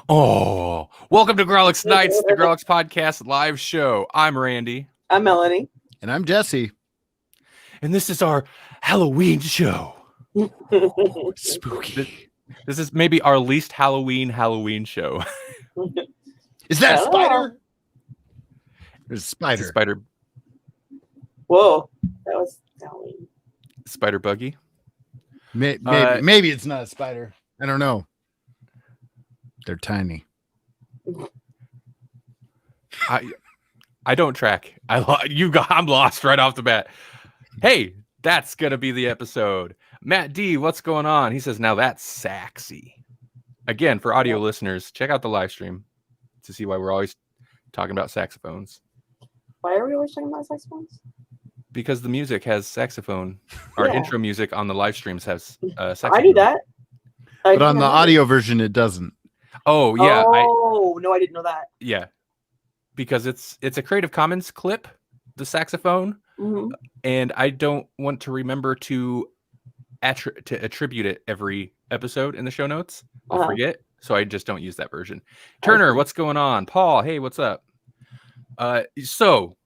Oh, welcome to Grawlix Nights, the Grawlix Podcast live show. I'm Randy. I'm Melanie. And I'm Jesse. And this is our Halloween show. Spooky. This is maybe our least Halloween show. Is that a spider? There's a spider. It's a spider. Whoa, that was Halloween. Spider buggy. Maybe it's not a spider. I don't know. They're tiny. I don't track. I'm lost right off the bat. Hey, that's gonna be the episode. Matt D, what's going on? He says, now that's saxy. Again, for audio listeners, check out the live stream to see why we're always talking about saxophones. Why are we always talking about saxophones? Because the music has saxophone. Our intro music on the live streams has saxophone. I knew that. But on the audio version, it doesn't. Oh, yeah. No, I didn't know that. Yeah. Because it's a Creative Commons clip, the saxophone, and I don't want to remember to attribute it every episode in the show notes. I'll forget, so I just don't use that version. Turner, what's going on? Paul, hey, what's up? So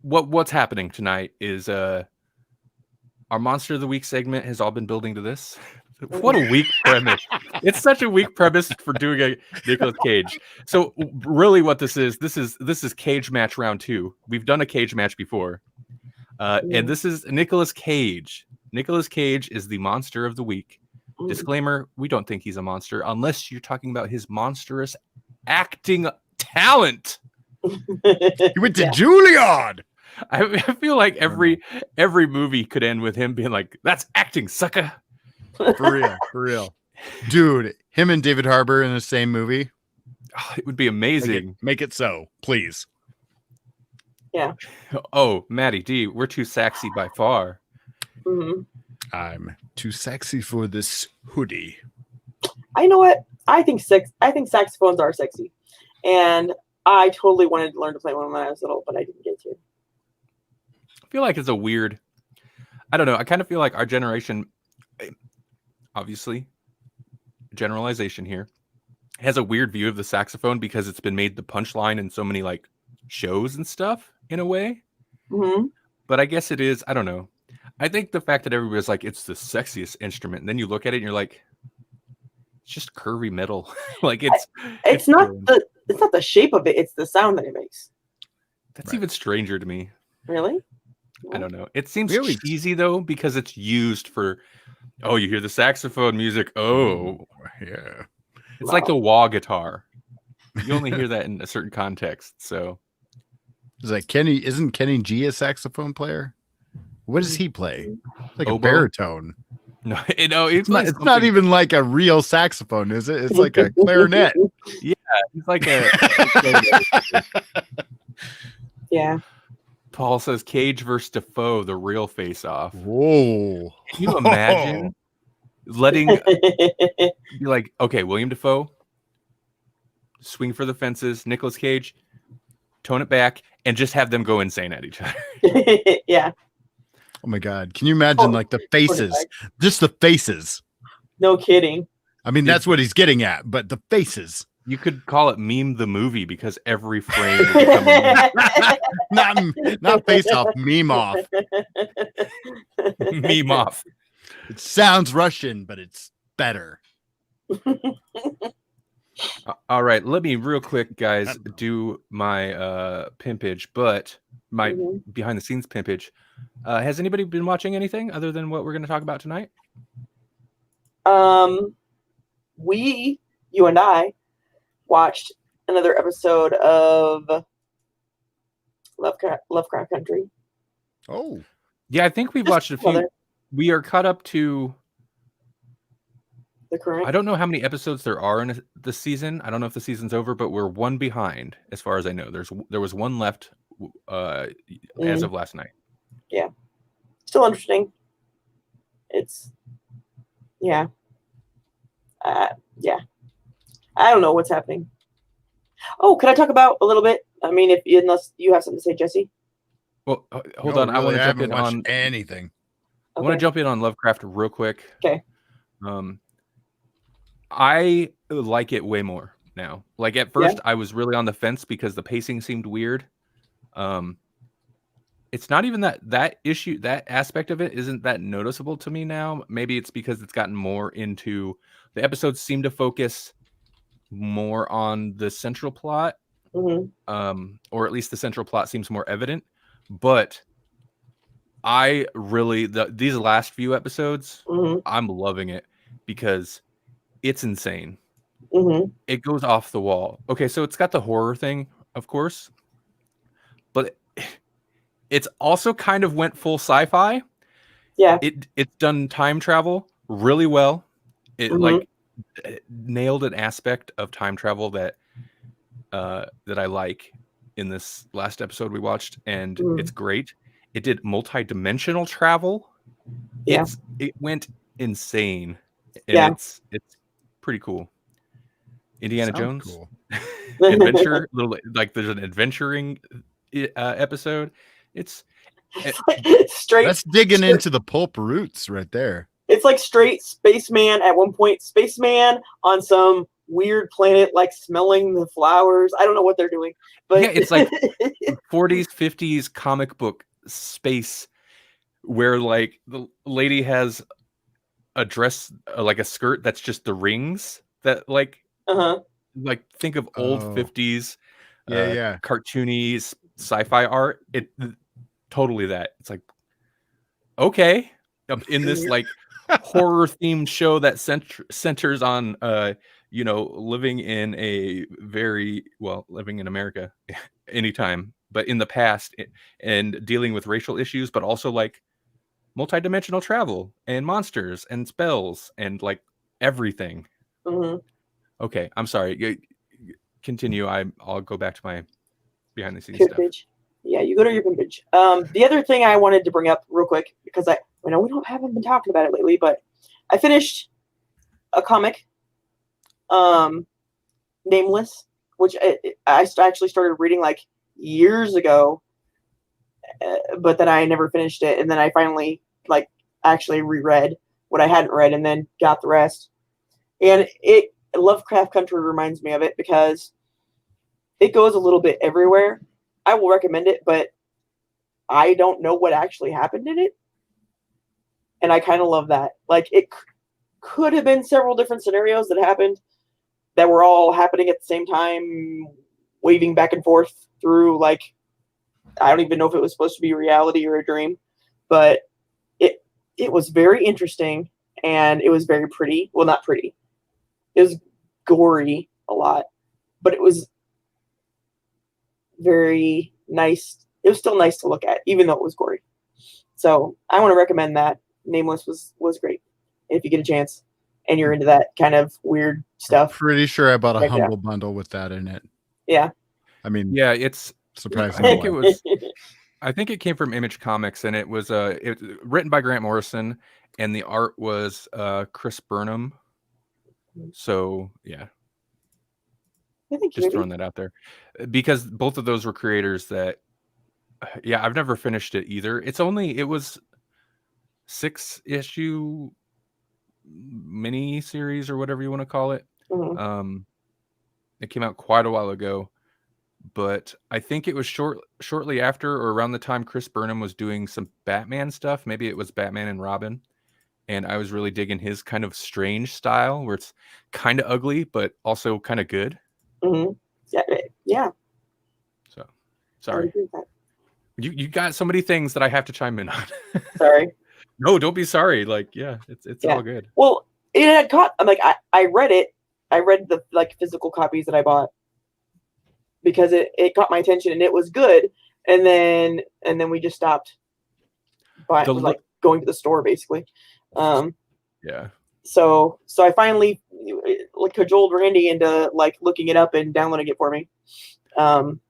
what's happening tonight is our Monster of the Week segment has all been building to this. What a weak premise. It's such a weak premise for doing a Nicolas Cage. So really what this is Cage Match round 2. We've done a Cage Match before. And this is Nicolas Cage. Nicolas Cage is the Monster of the Week. Disclaimer, we don't think he's a monster unless you're talking about his monstrous acting talent. He went to Juilliard. I feel like every movie could end with him being like, that's acting, sucker. For real. Dude, him and David Harbour in the same movie. Oh, it would be amazing. Make it so, please. Yeah. Oh, Maddie D, we're too sexy by far. I'm too sexy for this hoodie. I know what? I think saxophones are sexy. And I totally wanted to learn to play one when I was little, but I didn't get to. I feel like it's a weird, I don't know. I kind of feel like our generation, obviously, generalization here, has a weird view of the saxophone because it's been made the punchline in so many like shows and stuff in a way. But I guess it is, I don't know. I think the fact that everybody's like, it's the sexiest instrument, and then you look at it and you're like, it's just curvy metal. Like it's not the shape of it, it's the sound that it makes. That's even stranger to me. Really? I don't know. It seems cheesy though, because it's used for, oh, you hear the saxophone music. Oh, yeah. It's like the wah guitar. You only hear that in a certain context. So, is like isn't Kenny G a saxophone player? What does he play? Like Oboe? A baritone. No, it's not even like a real saxophone, is it? It's like a clarinet. Yeah, it's like a. Yeah. Paul says Cage versus Defoe, the real face-off. Whoa! Can you imagine letting be like, okay, William Dafoe, swing for the fences, Nicolas Cage, tone it back, and just have them go insane at each other. Yeah. Oh my God! Can you imagine like the faces? Just the faces. No kidding. I mean, that's what he's getting at, but the faces. You could call it meme the movie because every frame would become a meme. not face off, meme off. Meme off. It sounds Russian, but it's better. All right, let me real quick, guys, do my pimpage, but my behind the scenes pimpage. Has anybody been watching anything other than what we're going to talk about tonight? You and I watched another episode of Lovecraft Country. Oh, yeah, I think we've watched a few. We are caught up to the current. I don't know how many episodes there are in the season. I don't know if the season's over, but we're one behind as far as I know. There was one left as of last night. Yeah, still interesting. It's yeah. I don't know what's happening. Oh, can I talk about a little bit? I mean, unless you have something to say, Jesse. Well, hold on. Really, I want to jump in on anything. I want to jump in on Lovecraft real quick. Okay. I like it way more now. Like at first I was really on the fence because the pacing seemed weird. It's not even that issue, that aspect of it isn't that noticeable to me now. Maybe it's because it's gotten more into the episodes seem to focus more on the central plot. Or at least the central plot seems more evident. But I really these last few episodes, I'm loving it because it's insane. It goes off the wall. Okay, so it's got the horror thing, of course, but it's also kind of went full sci-fi. Yeah. It's done time travel really well. It like nailed an aspect of time travel that I like in this last episode we watched, and it's great. It did multi-dimensional travel. Yeah. It went insane. And it's pretty cool. Indiana Jones. Cool. Adventure, little like there's an adventuring episode. It's straight. That's digging into the pulp roots right there. It's like straight spaceman at one point. Spaceman on some weird planet, like smelling the flowers. I don't know what they're doing, but yeah, it's like 40s, 50s comic book space where like the lady has a dress, like a skirt that's just the rings that like like think of old 50s cartoony sci-fi art. It totally that. It's like okay, in this like horror themed show that centers on living in a very living in America anytime, but in the past and dealing with racial issues, but also like multi-dimensional travel and monsters and spells and like everything. Okay, I'm sorry. Continue. I'll go back to my behind the scenes stuff. Yeah, you go to your page. The other thing I wanted to bring up real quick, because I know we haven't been talking about it lately, but I finished a comic, Nameless, which I actually started reading like years ago, but then I never finished it, and then I finally like actually reread what I hadn't read, and then got the rest. And Lovecraft Country reminds me of it because it goes a little bit everywhere. I will recommend it, but I don't know what actually happened in it. And I kind of love that. Like, it could have been several different scenarios that happened that were all happening at the same time, waving back and forth through, like, I don't even know if it was supposed to be reality or a dream. But it was very interesting, and it was very pretty. Well, not pretty. It was gory a lot, but it was very nice. It was still nice to look at, even though it was gory. So I want to recommend that. Nameless was great. If you get a chance and you're into that kind of weird stuff. Pretty sure I bought a Humble bundle with that in it. Yeah. I mean, yeah, it's surprising. I think it came from Image Comics, and it was written by Grant Morrison, and the art was Chris Burnham. So yeah. Just throwing that out there, because both of those were creators that, I've never finished it either. It was 6-issue mini series or whatever you want to call it. It came out quite a while ago, but I think it was shortly after or around the time Chris Burnham was doing some Batman stuff. Maybe it was Batman and Robin. And I was really digging his kind of strange style where it's kind of ugly, but also kind of good. Yeah. So, sorry. You got so many things that I have to chime in on. Sorry. No, don't be sorry. Like, it's all good. Well, it had caught. I'm like, I read it. I read the like physical copies that I bought because it caught my attention and it was good. And then we just stopped. But it was like going to the store basically. Yeah. So I finally like cajoled Randy into like looking it up and downloading it for me. And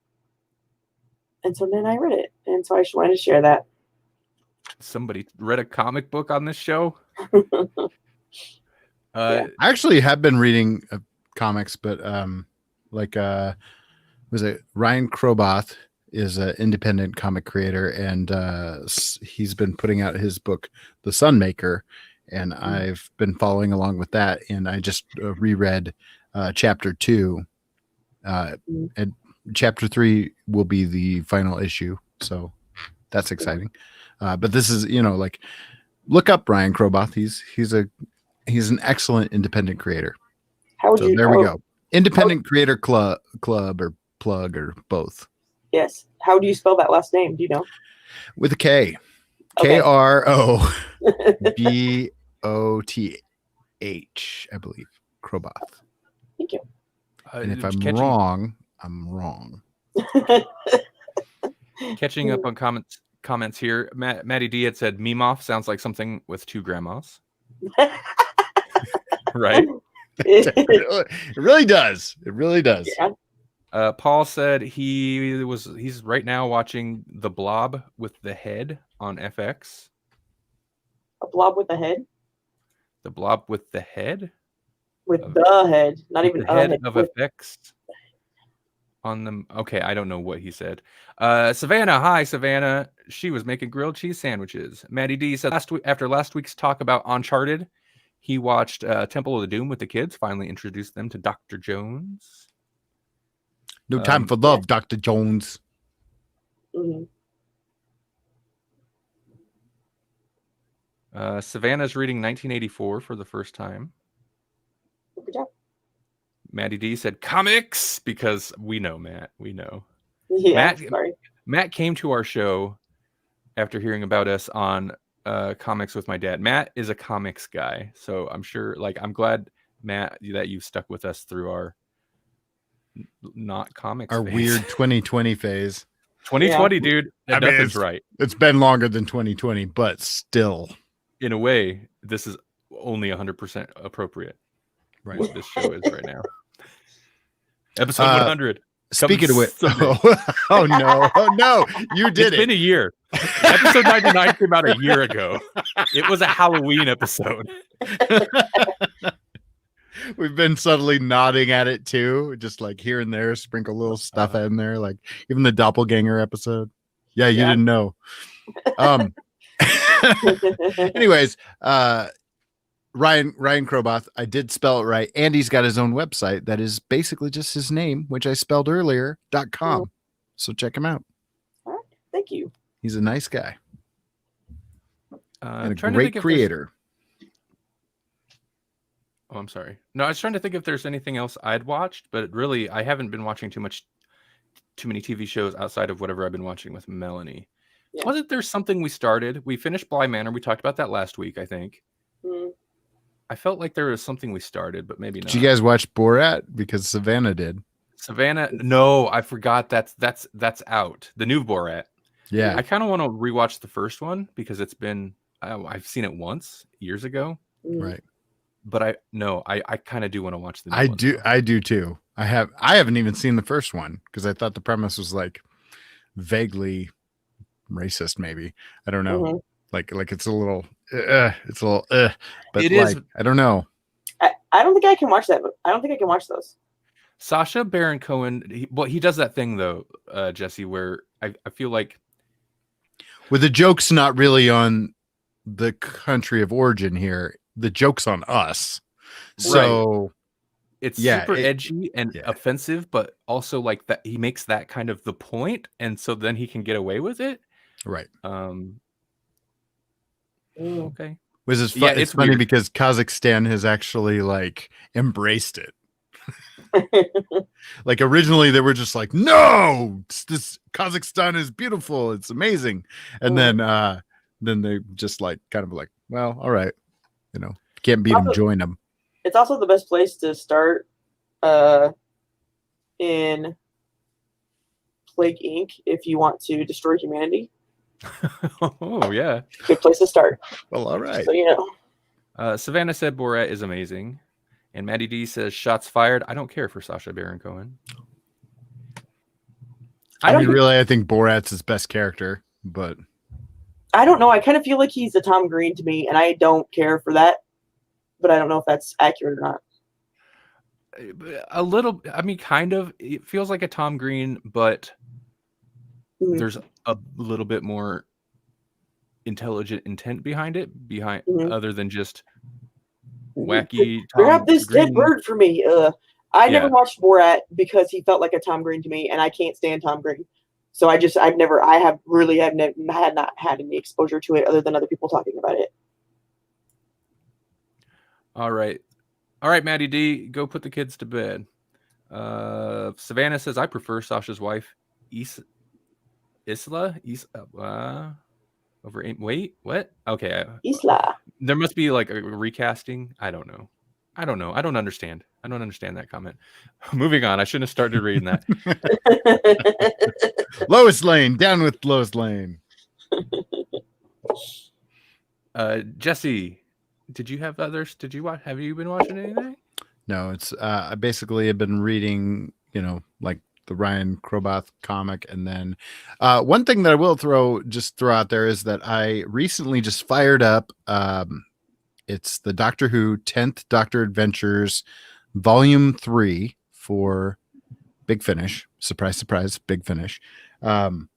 so then I read it. And so I just wanted to share that. Somebody read a comic book on this show. I actually have been reading comics, but was it Ryan Kroboth is an independent comic creator, and he's been putting out his book, The Sunmaker, and I've been following along with that. And I just reread chapter 2. And chapter 3 will be the final issue, so that's exciting. But this is, like, look up Ryan Kroboth. He's an excellent independent creator. There we go. Independent creator club or plug or both. Yes. How do you spell that last name? Do you know? With a K. Okay. Kroboth, I believe. Kroboth. Thank you. And if I'm wrong, I'm wrong. Catching up on comments here. Maddie D had said Memoff sounds like something with 2 grandmas. Right? It really does. It really does. Yeah. Paul said he's right now watching The Blob with the Head on FX. A blob with a head? The Blob with the Head? With the head, not even the a head head. of FX on them. Okay, I don't know what he said. Savannah, hi Savannah. She was making grilled cheese sandwiches. Maddie D said after last week's talk about Uncharted, he watched Temple of the Doom with the kids. Finally introduced them to Dr. Jones. No time for love, Dr. Jones. Mm-hmm. Savannah's reading 1984 for the first time. Good job. Maddie D said comics because we know Matt. We know. Yeah. Sorry. Matt came to our show after hearing about us on comics with my dad. Matt is a comics guy, so I'm sure. I'm glad, Matt, that you stuck with us through our not comics. Our phase. weird 2020 phase. 2020, dude. Nothing's right. It's been longer than 2020, but still, in a way, this is only 100% appropriate. Right. What this show is right now. Episode 100. Speaking of which, oh no, you did It's been a year. Episode 99 came out a year ago. It was a Halloween episode. We've been subtly nodding at it too, just like here and there, sprinkle little stuff in there, like even the doppelganger episode. Yeah, you didn't know. Anyways, Ryan Kroboth, I did spell it right. Andy's got his own website that is basically just his name, which I spelled earlier.com. So check him out. All right. Thank you. He's a nice guy. And a trying great creator. Oh, I'm sorry. No, I was trying to think if there's anything else I'd watched, but really I haven't been watching too many TV shows outside of whatever I've been watching with Melanie. Yeah. Wasn't there something we started? We finished Bly Manor. We talked about that last week, I think. I felt like there was something we started, but maybe not. Did you guys watch Borat? Because Savannah did. Savannah, no, I forgot that's out. The new Borat. Yeah. I kind of want to rewatch the first one because it's been I've seen it once years ago. Right. But I kind of do want to watch the new one. I do too. I haven't even seen the first one because I thought the premise was like vaguely racist, maybe. I don't know. Mm-hmm. Like it's a little but it is. I don't know. I don't think I can watch that. I don't think I can watch those. Sacha Baron Cohen, he does that thing though, Jesse, where I feel like with the joke's not really on the country of origin here. The joke's on us. So right. It's super edgy and offensive, but also like that he makes that kind of the point, and so then he can get away with it. Right. Okay. It's funny because Kazakhstan has actually like embraced it. Like originally they were just like, no, this Kazakhstan is beautiful, it's amazing, and then they just like kind of like, well, all right, can't beat them, join them. It's also the best place to start in Plague Inc. if you want to destroy humanity. Oh yeah, good place to start. Well, all right. So Savannah said Borat is amazing, and Maddie D says shots fired. I don't care for Sacha Baron Cohen. I think Borat's his best character, but I don't know. I kind of feel like he's a Tom Green to me, and I don't care for that. But I don't know if that's accurate or not. A little. I mean, kind of. It feels like a Tom Green, but there's a little bit more intelligent intent behind it, Mhm. other than just wacky Grab Tom this dead Green. bird for me. I never Yeah. watched Borat because he felt like a Tom Green to me, and I can't stand Tom Green. So I have not had any exposure to it other than other people talking about it. All right, Maddie D, go put the kids to bed. Savannah says, I prefer Sasha's wife, Isla. Wait, what? Okay, Isla. there must be like a recasting. I don't know. I don't understand. I don't understand that comment. Moving on. I shouldn't have started reading that. Lois Lane, down with Lois Lane. Jesse, did you have others? Did you watch? Have you been watching anything? No, it's I basically have been reading, like the Ryan Kroboth comic, and then one thing that I will throw out there is that I recently just fired up. It's the Doctor Who 10th Doctor Adventures, Volume 3 for Big Finish. Surprise, surprise, Big Finish. Volume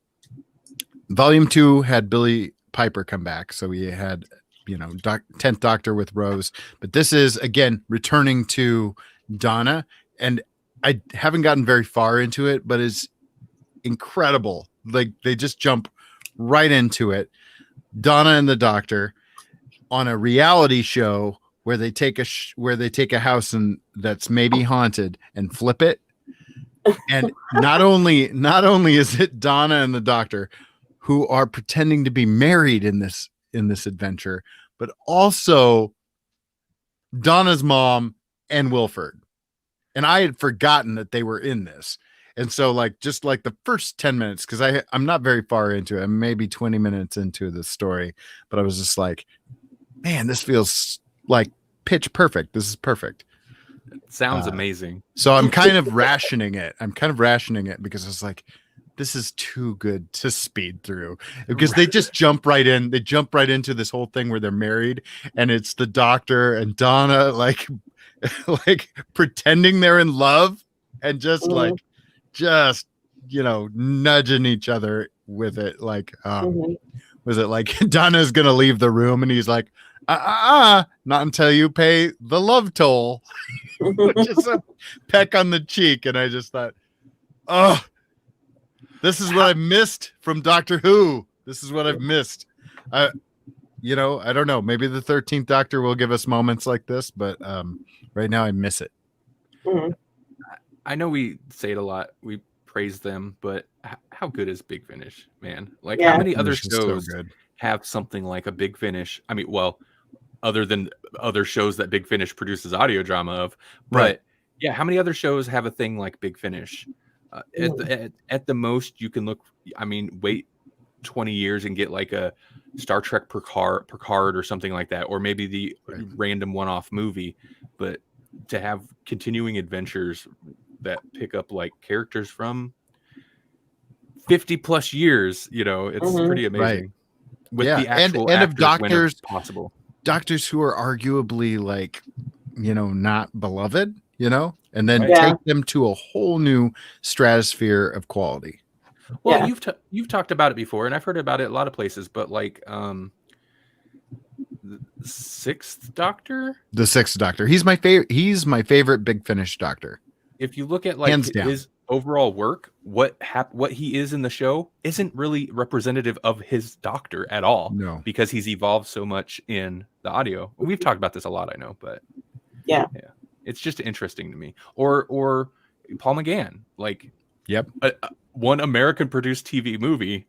2 had Billy Piper come back, so we had 10th Doctor with Rose, but this is again returning to Donna, and I haven't gotten very far into it, but it's incredible. Like they just jump right into it. Donna and the Doctor on a reality show where they take a house that's maybe haunted and flip it. And not only is it Donna and the Doctor who are pretending to be married in this adventure, but also Donna's mom and Wilford. And I had forgotten that they were in this. And so just the first 10 minutes, because I'm not very far into it. I'm maybe 20 minutes into the story, but I was just like, man, this feels like pitch perfect. This is perfect. It sounds amazing. So I'm kind of rationing it. Because I was like, this is too good to speed through, because they just jump right in. They jump right into this whole thing where they're married, and it's the Doctor and Donna like pretending they're in love, and just nudging each other with it. Was it like Donna's gonna leave the room and he's like, not until you pay the love toll. Just a peck on the cheek. And I just thought, oh, this is what I missed from Doctor Who. This is what I've missed. I don't know. Maybe the 13th Doctor will give us moments like this, but right now I miss it. Mm-hmm. I know we say it a lot. We praise them, but how good is Big Finish, man? Like, how many other shows have something like a Big Finish? I mean, well, other than other shows that Big Finish produces audio drama of, but yeah, how many other shows have a thing like Big Finish? At the most, you can look. I mean, wait 20 years and get like a Star Trek Picard or something like that, or maybe the random one-off movie. But to have continuing adventures that pick up like characters from 50 plus years, it's pretty amazing. With the actual and of doctors possible. Doctors who are arguably like, not beloved, and then take them to a whole new stratosphere of quality. Well, you've talked about it before, and I've heard about it a lot of places, but like the Sixth Doctor? The Sixth Doctor. He's my favorite Big Finish Doctor. If you look at like his overall work, what he is in the show isn't really representative of his Doctor at all. No, because he's evolved so much in the audio. We've talked about this a lot, I know, but yeah, it's just interesting to me. Or Paul McGann, like, one American produced TV movie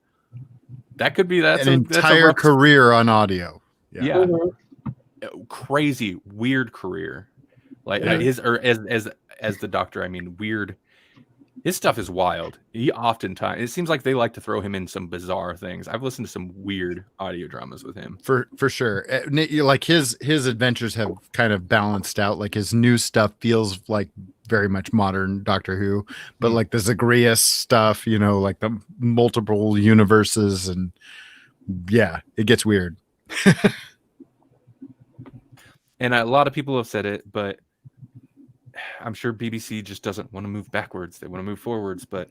that could be an entire career on audio. Yeah. Crazy weird career, like his, or as the Doctor, I mean, weird. His stuff is wild. He oftentimes, it seems like they like to throw him in some bizarre things. I've listened to some weird audio dramas with him. For sure. Like his adventures have kind of balanced out. Like his new stuff feels like very much modern Doctor Who, but like the Zagreus stuff, like the multiple universes, and it gets weird. And a lot of people have said it, but I'm sure BBC just doesn't want to move backwards. They want to move forwards. But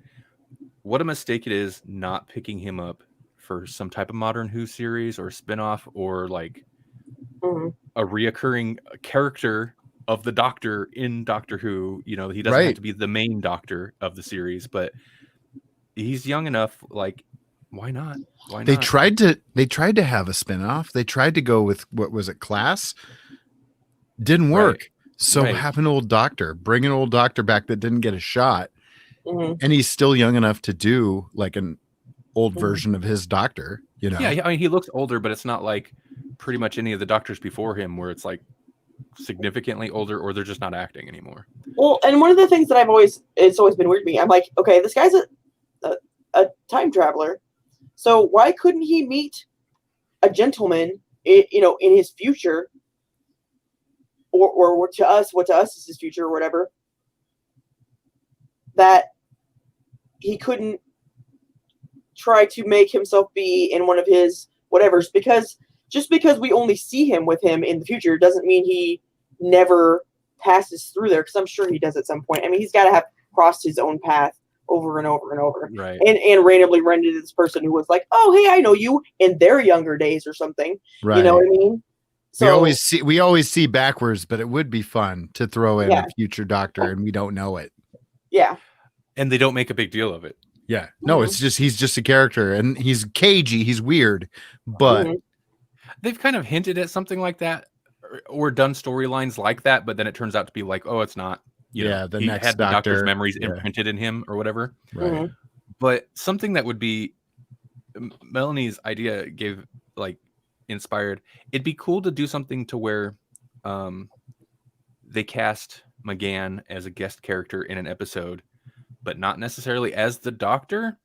what a mistake it is not picking him up for some type of modern Who series or spinoff, or like Mhm. a reoccurring character of the Doctor in Doctor Who. You know, he doesn't have Right. to be the main Doctor of the series, but he's young enough. Like, why not? Why They not? tried to have a spinoff. They tried to go with, what was it, Class? Didn't work. Right. So Right. have an old Doctor. Bring an old Doctor back that didn't get a shot. Mhm. And he's still young enough to do like an old Mhm. version of his Doctor, you know? Yeah, I mean, he looks older, but it's not like pretty much any of the Doctors before him where it's like significantly older, or they're just not acting anymore. Well, and one of the things that it's always been weird to me. I'm like, okay, this guy's a time traveler, so why couldn't he meet a gentleman, in his future, or to us, what to us is his future or whatever, that he couldn't try to make himself be in one of his whatevers, because just because we only see him with him in the future doesn't mean he never passes through there, because I'm sure he does at some point. I mean, he's got to have crossed his own path over and over and over, Right. and randomly run into this person who was like, oh, hey, I know you, in their younger days or something. Right. You know what I mean? So we always see backwards, but it would be fun to throw in Yeah. a future Doctor and we don't know it. yeah. And they don't make a big deal of it. Yeah. No, it's just, he's just a character and he's cagey. He's weird, but Mhm. They've kind of hinted at something like that, or done storylines like that, but then it turns out to be like, oh, it's not. You know, the he next had the Doctor's Doctor. memories Yeah. imprinted in him or whatever. Right. Mhm. But something that would be Melanie's idea inspired. It'd be cool to do something to where they cast McGann as a guest character in an episode, but not necessarily as the Doctor.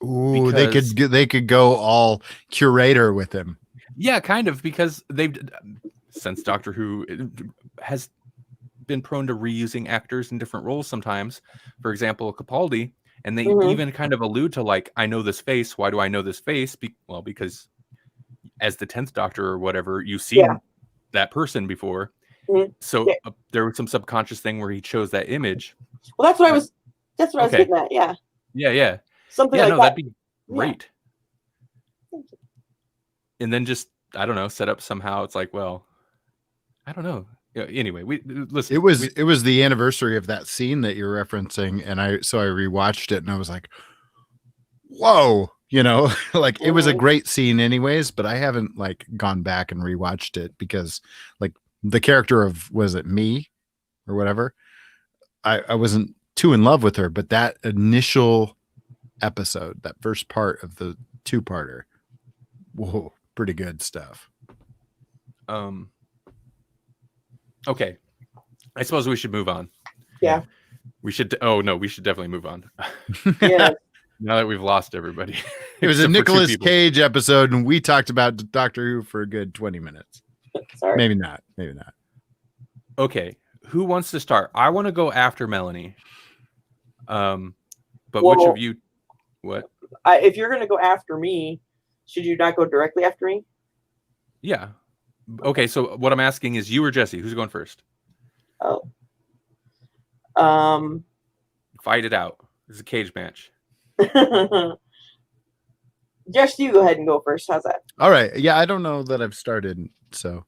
Ooh, Because- they could go all curator with him. Yeah, kind of, because since Doctor Who has been prone to reusing actors in different roles sometimes. For example, Capaldi, and they Mhm. even kind of allude to like, I know this face. Why do I know this face? Because as the 10th Doctor or whatever, you've seen that person before. Mhm. So Yeah. There was some subconscious thing where he chose that image. Well, that's what I was Okay. getting at. Yeah. Yeah. Something Yeah, like no, that. that'd be great. And then just, I don't know, set up somehow. It's like, well, I don't know. Yeah, anyway, listen. It was the anniversary of that scene that you're referencing, and I rewatched it and I was like, whoa, like it was a great scene anyways, but I haven't like gone back and rewatched it because like the character of, was it me or whatever, I wasn't too in love with her, but that initial episode, that first part of the two-parter, whoa, pretty good stuff. Okay, I suppose we should move on. Yeah. We should. Oh no, we should definitely move on. Yeah. Now that we've lost everybody. It was a Except for two Nicolas people. Cage episode, and we talked about Doctor Who for a good 20 minutes. Sorry. Maybe not. Okay, who wants to start? I want to go after Melanie. But which Well- of you? What? If you're going to go after me, should you not go directly after me? Yeah. Okay, so what I'm asking is, you or Jesse? Who's going first? Oh. Fight it out. This is a cage match. Just you go ahead and go first. How's that? All right. Yeah, I don't know that I've started, so,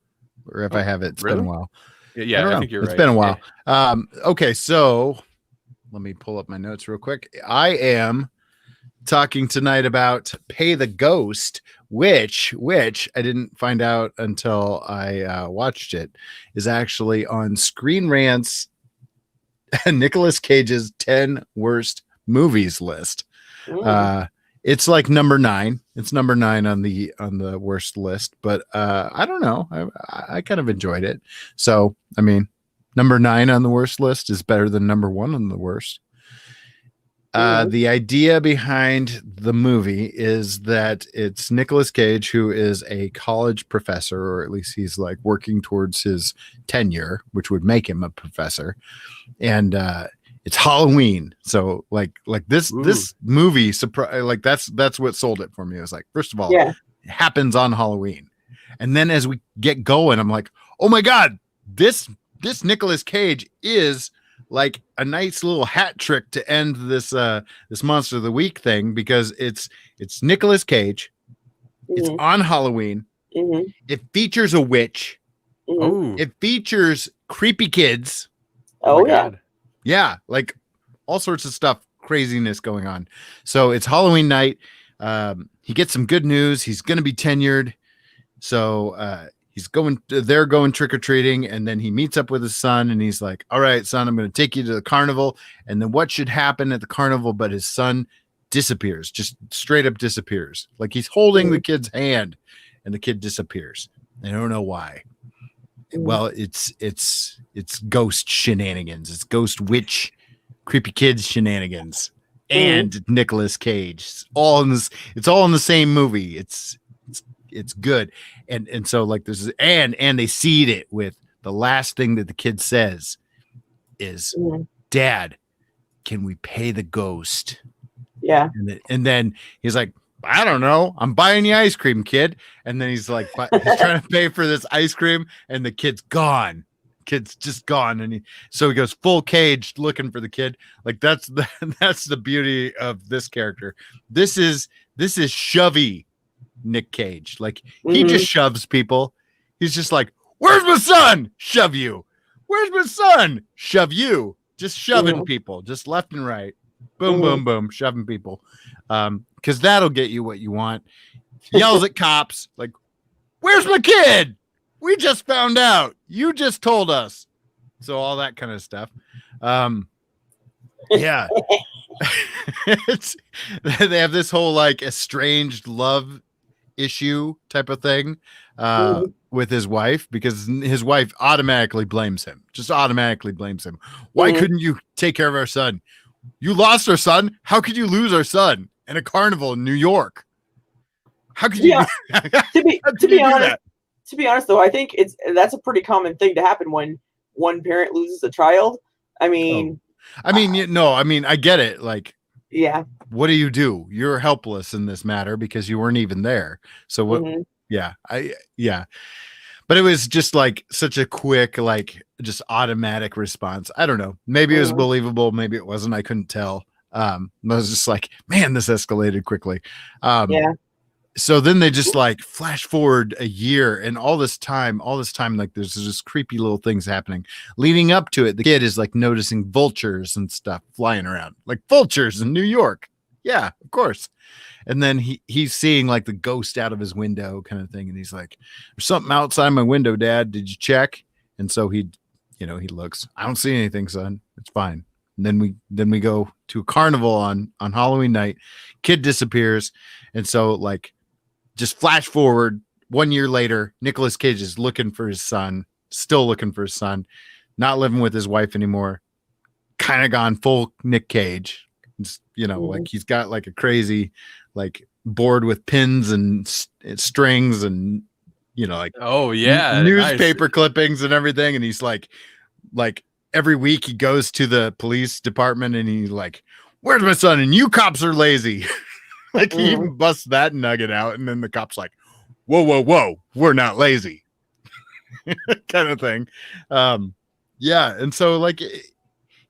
or if I have, it's been a Really? while. Yeah, I think you're right. It's been a while. Okay, so let me pull up my notes real quick. I am talking tonight about Pay the Ghost, which I didn't find out until I watched it, is actually on Screen Rant's Nicolas Cage's 10 worst movies list. It's like number 9. It's number 9 on the worst list, but I don't know. I kind of enjoyed it. So, I mean, number 9 on the worst list is better than number 1 on the worst. The idea behind the movie is that it's Nicolas Cage, who is a college professor, or at least he's like working towards his tenure, which would make him a professor. And it's Halloween. So like this movie, like that's what sold it for me. It was like, first of all, it happens on Halloween. And then as we get going, I'm like, oh my God, this Nicolas Cage is like a nice little hat trick to end this this Monster of the Week thing, because it's Nicolas Cage. It's on Halloween. It features a witch. Oh, It features creepy kids. Oh, my yeah. God. Yeah, like all sorts of stuff, craziness going on. So it's Halloween night. He gets some good news. He's going to be tenured. So they're going trick-or-treating, and then he meets up with his son, and he's like, all right, son, I'm going to take you to the carnival. And then what should happen at the carnival? But his son disappears, just straight up disappears. Like he's holding the kid's hand, and the kid disappears. I don't know why. Well, it's ghost shenanigans. It's ghost witch, creepy kids shenanigans, and Nicolas Cage. It's all in the same movie. It's good. And so like this is and they seed it with the last thing that the kid says is, Dad, can we pay the ghost? Yeah. And then he's like, I don't know. I'm buying you ice cream, kid. And then he's like, he's trying to pay for this ice cream, and the kid's gone. Kid's just gone. And so he goes full Cage looking for the kid. Like that's the beauty of this character. This is shovey Nic Cage. Like he just shoves people. He's just like, where's my son? Shove you. Where's my son? Shove you. Just shoving people, just left and right. Boom, boom, boom, shoving people. Because that'll get you what you want. Yells at cops, like, where's my kid? We just found out. You just told us. So all that kind of stuff. Yeah. They have this whole like estranged love issue type of thing with his wife, because his wife automatically blames him. Just automatically blames him. Why couldn't you take care of our son? You lost our son. How could you lose our son in a carnival in New York? How could you? To be honest, though, I think that's a pretty common thing to happen when one parent loses a child. I mean, I get it. Like, yeah. What do you do? You're helpless in this matter because you weren't even there. So what? Yeah, But it was just like such a quick, like just automatic response. I don't know. Maybe it was believable. Maybe it wasn't. I couldn't tell. I was just like, man, this escalated quickly. Yeah. So then they just like flash forward a year, and all this time, like there's just creepy little things happening leading up to it. The kid is like noticing vultures and stuff flying around, like vultures in New York. Yeah, of course. And then he's seeing like the ghost out of his window kind of thing. And he's like, there's something outside my window, Dad. Did you check? And so he looks, I don't see anything, son. It's fine. And then we go to a carnival on Halloween night. Kid disappears. And so like just flash forward 1 year later, Nicolas Cage is looking for his son, still looking for his son, not living with his wife anymore, kind of gone full Nic Cage. Like he's got like a crazy like board with pins and strings and like newspaper clippings and everything, and he's like every week he goes to the police department and he's like, where's my son? And you cops are lazy. Like he even busts that nugget out, and then the cop's like, whoa, we're not lazy. Kind of thing. And so like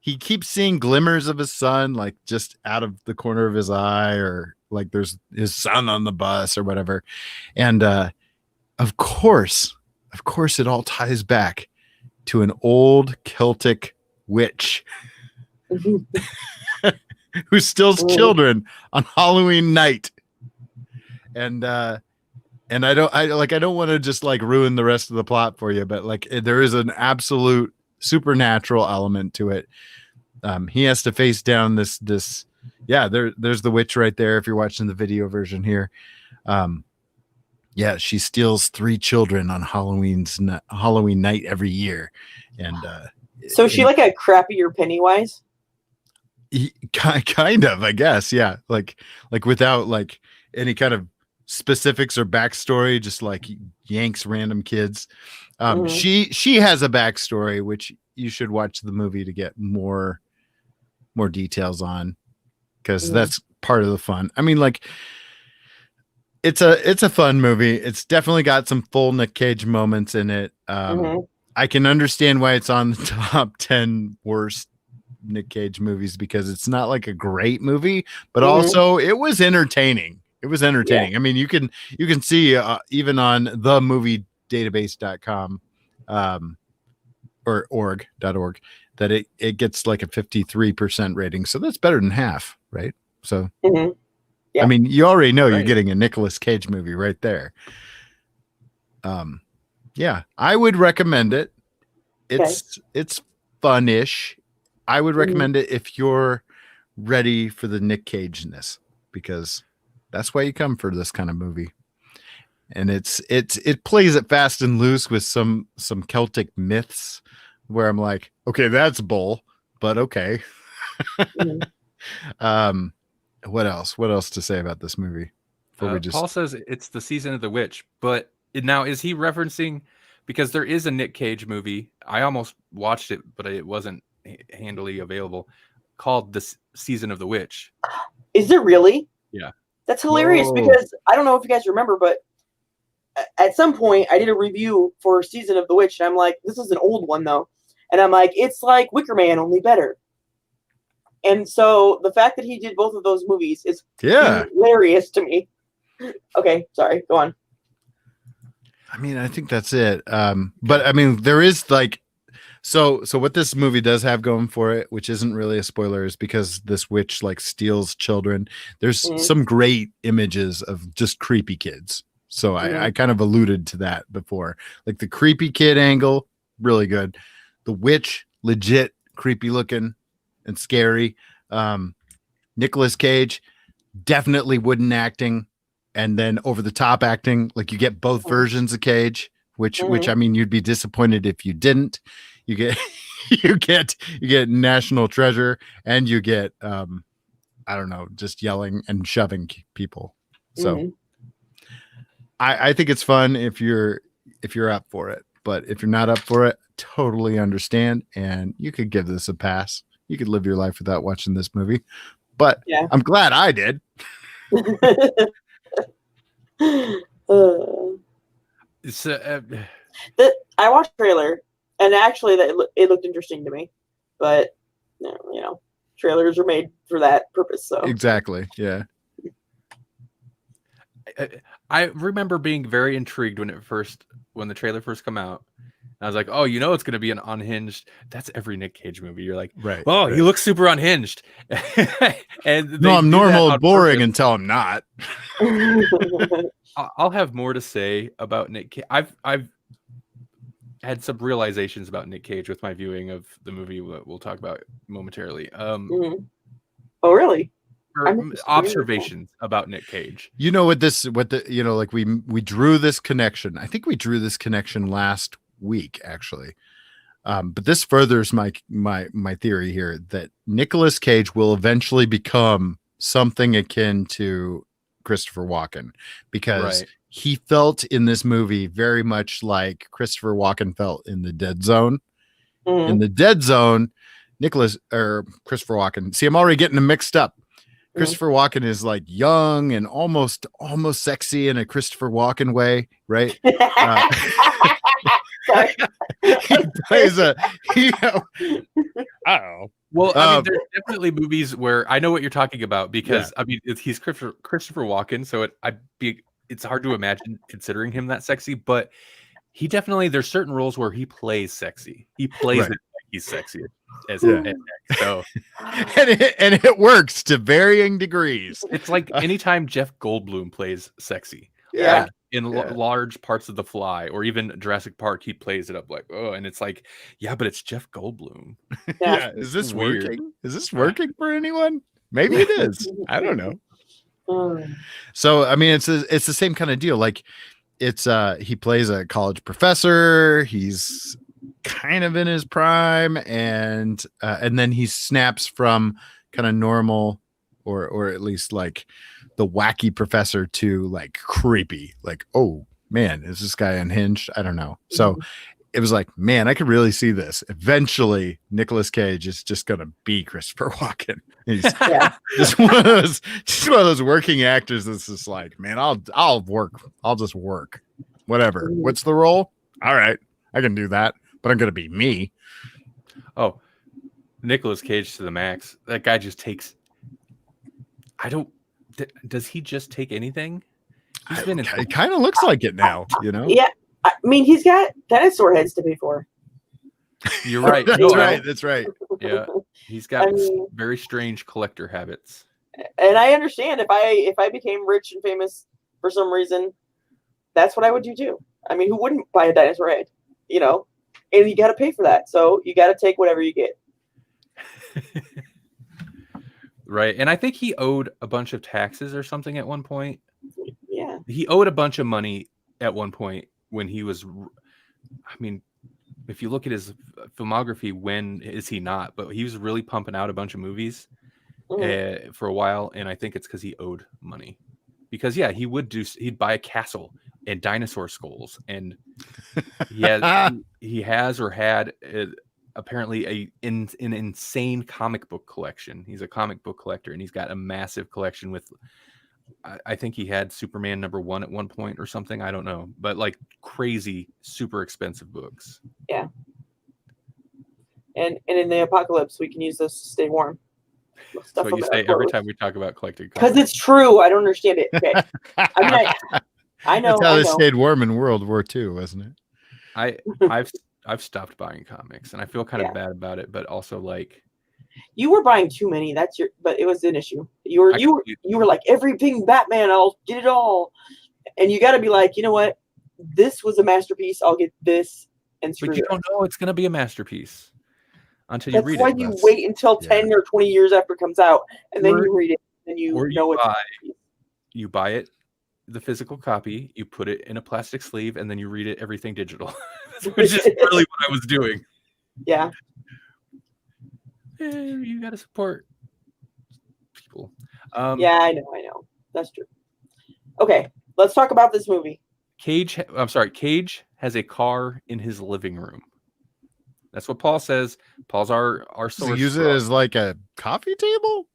he keeps seeing glimmers of his son, like just out of the corner of his eye, or like there's his son on the bus or whatever. And of course, it all ties back to an old Celtic witch who steals children on Halloween night. And I don't want to just like ruin the rest of the plot for you, but like there is an absolute supernatural element to it. He has to face down this there's the witch right there if you're watching the video version here. She steals 3 children on Halloween night every year. And so is she like a crappier Pennywise? Kind of, I guess. Yeah, like without like any kind of specifics or backstory, just like yanks random kids. She has a backstory which you should watch the movie to get more details on, because that's part of the fun. I mean, like it's a fun movie. It's definitely got some full Nic Cage moments in it. I can understand why it's on the top 10 worst Nic Cage movies because it's not like a great movie, but Mhm. also it was entertaining. It was entertaining. I mean, you can see even on themoviedatabase.com or org.org that it gets like a 53% rating. So that's better than half, right? So Mhm. Yeah. I mean, you already know you're Right. getting a Nicolas Cage movie right there. Yeah, I would recommend it. It's fun-ish. I would recommend it if you're ready for the Nic Cage-ness, because that's why you come for this kind of movie. And it plays it fast and loose with some Celtic myths where I'm like, okay, that's bull, but okay. Mhm. What else to say about this movie before we just Paul says it's the season of the witch, but now is he referencing, because there is a Nic Cage movie, I almost watched it but it wasn't handily available, called the Season of the Witch. Is it really? Yeah. That's hilarious. Whoa. Because I don't know if you guys remember, but at some point I did a review for Season of the Witch, and I'm like, this is an old one though, and I'm like, it's like Wicker Man, only better. And so the fact that he did both of those movies is hilarious to me. Okay, sorry, go on. I mean, I think that's it. But I mean, there is like, so what this movie does have going for it, which isn't really a spoiler, is because this witch like steals children. There's some great images of just creepy kids. So I kind of alluded to that before, like the creepy kid angle, really good. The witch, legit creepy looking and scary. Nicolas Cage, definitely wooden acting, and then over the top acting. Like you get both versions of Cage, which I mean, you'd be disappointed if you didn't. You get you get National Treasure, and you get I don't know, just yelling and shoving people. So I think it's fun if you're up for it, but if you're not up for it, totally understand, and you could give this a pass. You could live your life without watching this movie, but I'm glad I did. I watched the trailer, and actually it looked interesting to me, but you know, trailers are made for that purpose. So exactly, yeah. I remember being very intrigued when the trailer first came out. I was like, oh, you know, it's going to be an unhinged. That's every Nic Cage movie. You're like, right. Oh, right. He looks super unhinged. And no, I'm normal and boring purpose. Until I'm not. I'll have more to say about Nic Cage. I've had some realizations about Nic Cage with my viewing of the movie we'll talk about momentarily. Oh, really? Observations about Nic Cage. You know like we drew this connection. I think we drew this connection last week, actually. But this furthers my theory here that Nicolas Cage will eventually become something akin to Christopher Walken, because he felt in this movie very much like Christopher Walken felt in The Dead Zone. In The Dead Zone, Christopher Walken. See, I'm already getting them mixed up. Christopher Walken is like young and almost sexy in a Christopher Walken way, right? He plays Well, I mean, there's definitely movies where I know what you're talking about, because I mean, he's Christopher Walken, so it's hard to imagine considering him that sexy, but he definitely, there's certain roles where he plays sexy. He plays it like he's sexy as so. and it works to varying degrees. It's like anytime Jeff Goldblum plays sexy. Yeah. Like in large parts of The Fly or even Jurassic Park, he plays it up like, oh, and it's like, yeah, but it's Jeff Goldblum. Yeah. Is this working? Is this working for anyone? Maybe it is. I don't know. So, I mean, it's the same kind of deal. Like it's he plays a college professor. He's kind of in his prime, and then he snaps from kind of normal or at least like the wacky professor to like creepy, like, oh man, is this guy unhinged? I don't know. So it was like, man, I could really see this. Eventually Nicolas Cage is just gonna be Christopher Walken. He's just one of those working actors that's just like, man, I'll just work. Whatever. What's the role? All right, I can do that, but I'm gonna be me. Oh, Nicolas Cage to the max. That guy just takes. Does he just take anything? He's been in. It kind of looks like it now, you know. Yeah, I mean, he's got dinosaur heads to pay for. You're right. That's right. That's right. Yeah, he's got very strange collector habits. And I understand if I became rich and famous for some reason, that's what I would do too. I mean, who wouldn't buy a dinosaur head? You know, and you got to pay for that, so you got to take whatever you get. Right, and I think he owed a bunch of taxes or something at one point. Yeah, he owed a bunch of money at one point when he was. I mean, if you look at his filmography, when is he not? But he was really pumping out a bunch of movies for a while, and I think it's because he owed money. Because yeah, he'd buy a castle and dinosaur skulls, and he has or had apparently an insane comic book collection. He's a comic book collector, and he's got a massive collection with. I think he had Superman #1 at one point or something. I don't know, but like crazy, super expensive books. Yeah. And in the apocalypse, we can use those to stay warm. That's what you say every time we talk about collecting. Because it's true. I don't understand it. Okay. I mean, I know. That's how they stayed warm in World War II, wasn't it? I've stopped buying comics, and I feel kind of bad about it, but also like. You were buying too many. But it was an issue. You were like everything Batman. I'll get it all, and you got to be like, you know what? This was a masterpiece. I'll get this and screw. But you don't know it's going to be a masterpiece until you read it. That's why you wait until 10 or 20 years after it comes out, and then you read it, and you know it's. You buy it, the physical copy. You put it in a plastic sleeve, and then you read it everything digital, which is really what I was doing. Yeah. You got to support people. Yeah, I know. That's true. Okay, let's talk about this movie. Cage has a car in his living room. That's what Paul says. Paul's our source. Does he use it as like a coffee table?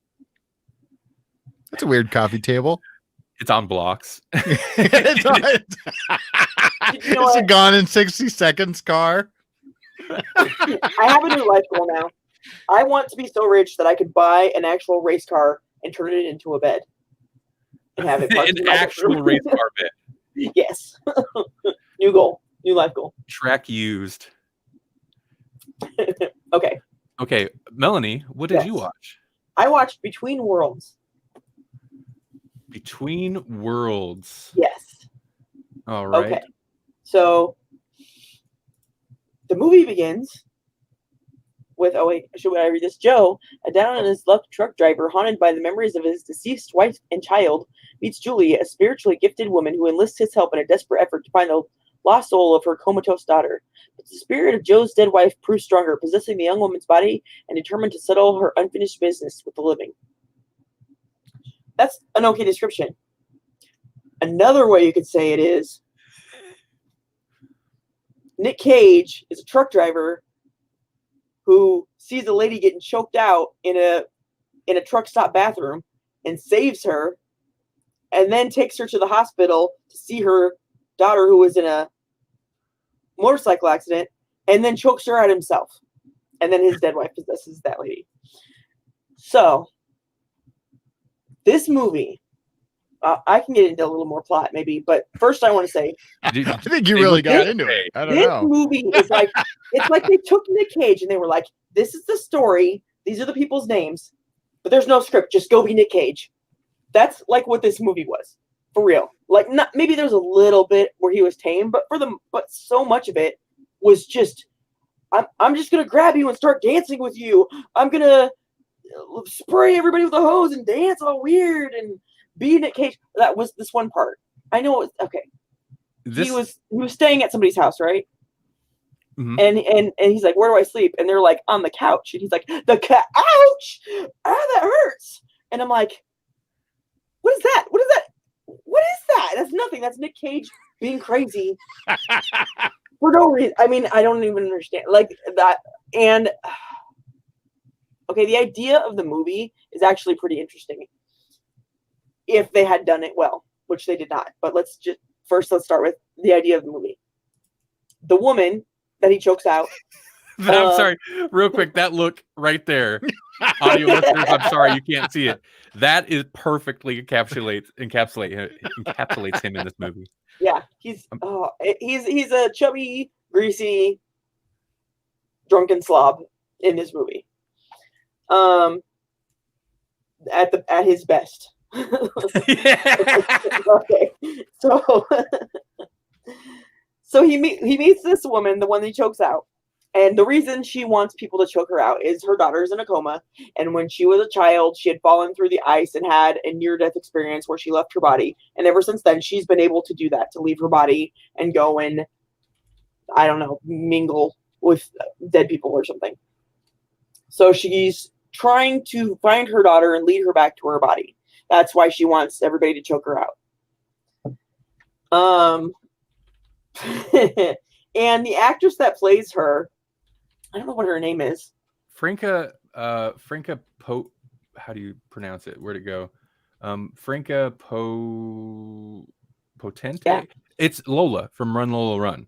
That's a weird coffee table. It's on blocks. It's a Gone in 60 Seconds car. I have a new life goal now. I want to be so rich that I could buy an actual race car and turn it into a bed and have it an actual race car bed. Yes. New goal. New life goal. Track used. Okay, Melanie, what did you watch? I watched Between Worlds. Between Worlds. Yes. All right. Okay. So the movie begins with, should I read this? Joe, a down on his luck truck driver, haunted by the memories of his deceased wife and child, meets Julie, a spiritually gifted woman who enlists his help in a desperate effort to find the lost soul of her comatose daughter. But the spirit of Joe's dead wife proves stronger, possessing the young woman's body and determined to settle her unfinished business with the living. That's an okay description. Another way you could say it is Nic Cage is a truck driver who sees a lady getting choked out in a truck stop bathroom and saves her, and then takes her to the hospital to see her daughter who was in a motorcycle accident, and then chokes her out himself. And then his dead wife possesses that lady. So, this movie, I can get into a little more plot maybe, but first I want to say, I think you really got into it. I don't know. This movie is like, it's like they took Nic Cage and they were like, this is the story, these are the people's names, but there's no script, just go be Nic Cage. That's like what this movie was, for real. Like, not maybe there's a little bit where he was tame, but so much of it was just, I'm just gonna grab you and start dancing with you. I'm gonna spray everybody with a hose and dance all weird and be Nic Cage. That was this one part. I know it was okay. He was staying at somebody's house, right? Mm-hmm. And he's like, where do I sleep? And they're like, on the couch. And he's like, the couch? That hurts. And I'm like, what is that? What is that? What is that? That's nothing. That's Nic Cage being crazy for no reason. I mean, I don't even understand like that. And okay, the idea of the movie is actually pretty interesting if they had done it well, which they did not. But let's start with the idea of the movie. The woman that he chokes out I'm sorry, real quick. That look right there, audio listeners. I'm sorry you can't see it. That is perfectly encapsulates him in this movie. Yeah, he's a chubby, greasy, drunken slob in this movie. At his best. Okay, so he meets this woman, the one that he chokes out, and the reason she wants people to choke her out is her daughter's in a coma, and when she was a child, she had fallen through the ice and had a near-death experience where she left her body, and ever since then, she's been able to do that, to leave her body and go and, I don't know, mingle with dead people or something. So she's trying to find her daughter and lead her back to her body. That's why she wants everybody to choke her out. And the actress that plays her, I don't know what her name is. Franca Po. How do you pronounce it? Where'd it go? Franca Potente. Yeah. It's Lola from Run Lola Run.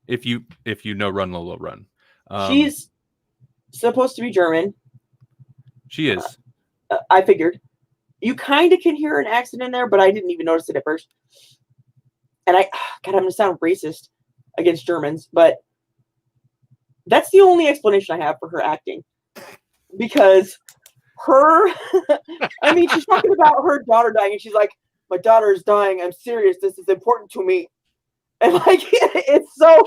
If you know Run Lola Run. She's supposed to be German. She is. I figured. You kind of can hear an accent in there, but I didn't even notice it at first. And God, I'm going to sound racist against Germans, but that's the only explanation I have for her acting. Because she's talking about her daughter dying, and she's like, my daughter is dying. I'm serious. This is important to me. And like, it's so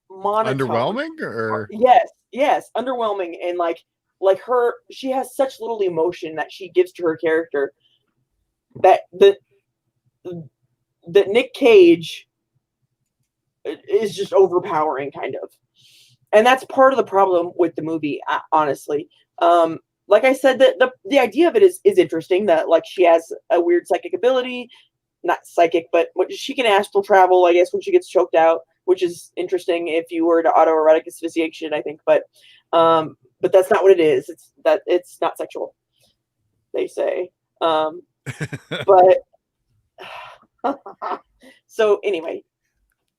monotone. Underwhelming, or yes, underwhelming, and like she has such little emotion that she gives to her character that Nic Cage is just overpowering, kind of, and that's part of the problem with the movie, honestly. Like I said, the idea of it is interesting, that like she has a weird psychic ability, not psychic, but she can astral travel, I guess, when she gets choked out, which is interesting if you were to autoerotic asphyxiation, I think, but that's not what it is. It's not sexual, they say. But so anyway,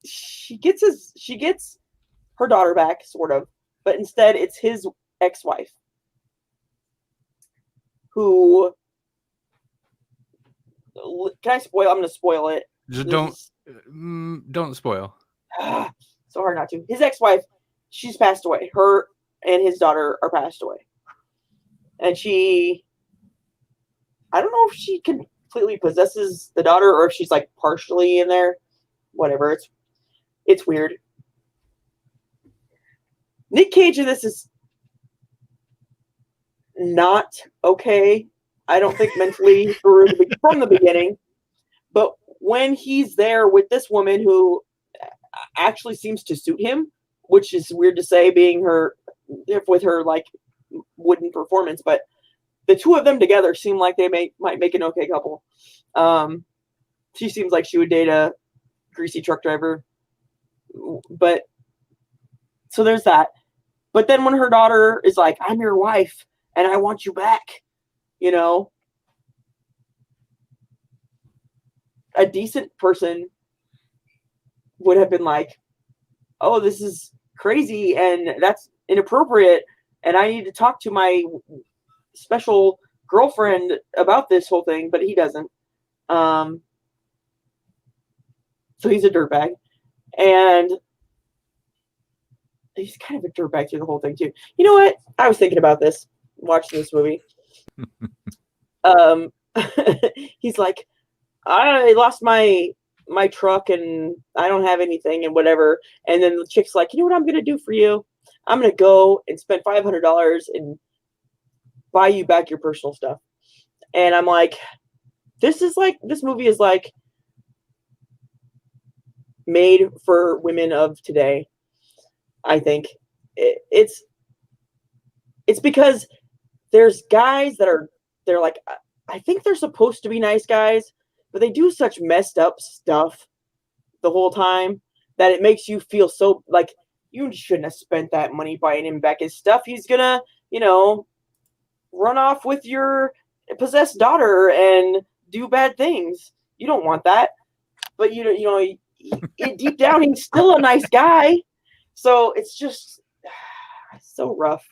she gets her daughter back, sort of, but instead it's his ex-wife who. Can I spoil? I'm going to spoil it. Just don't spoil. So hard not to. His ex-wife, she's passed away. Her and his daughter are passed away. And I don't know if she completely possesses the daughter or if she's like partially in there. Whatever. It's weird. Nic Cage in this is not okay. I don't think mentally from the beginning. But when he's there with this woman who actually seems to suit him, which is weird to say, being with her like wooden performance, but the two of them together seem like they might make an okay couple. She seems like she would date a greasy truck driver, but so there's that. But then when her daughter is like, I'm your wife and I want you back, a decent person would have been like, oh, this is crazy and that's inappropriate and I need to talk to my special girlfriend about this whole thing, but he doesn't. So he's a dirtbag, and he's kind of a dirtbag through the whole thing too. You know what? I was thinking about this watching this movie. He's like, I lost my truck and I don't have anything and whatever. And then the chick's like, you know what I'm going to do for you? I'm going to go and spend $500 and buy you back your personal stuff. And I'm like, this movie is like made for women of today. I think it's because there's guys they're like, I think they're supposed to be nice guys, but they do such messed up stuff the whole time that it makes you feel so like you shouldn't have spent that money buying him back his stuff. He's gonna, run off with your possessed daughter and do bad things. You don't want that. but deep down he's still a nice guy. So it's just so rough.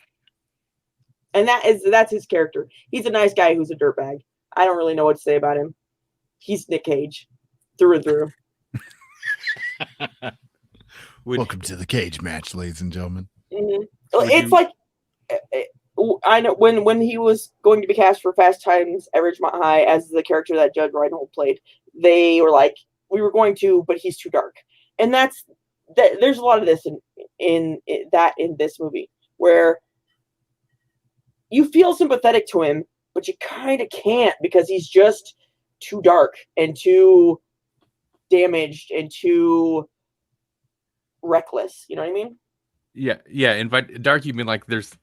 And that's his character. He's a nice guy who's a dirtbag. I don't really know what to say about him. He's Nic Cage through and through. Welcome to the cage match, ladies and gentlemen. Mm-hmm. It's like, I know when he was going to be cast for Fast Times at Ridgemont High as the character that Judge Reinhold played, they were like, we were going to, but he's too dark. And there's a lot of this in this movie where you feel sympathetic to him, but you kind of can't because he's just too dark and too damaged and too reckless. You know what I mean? Yeah. And by dark, you mean like there's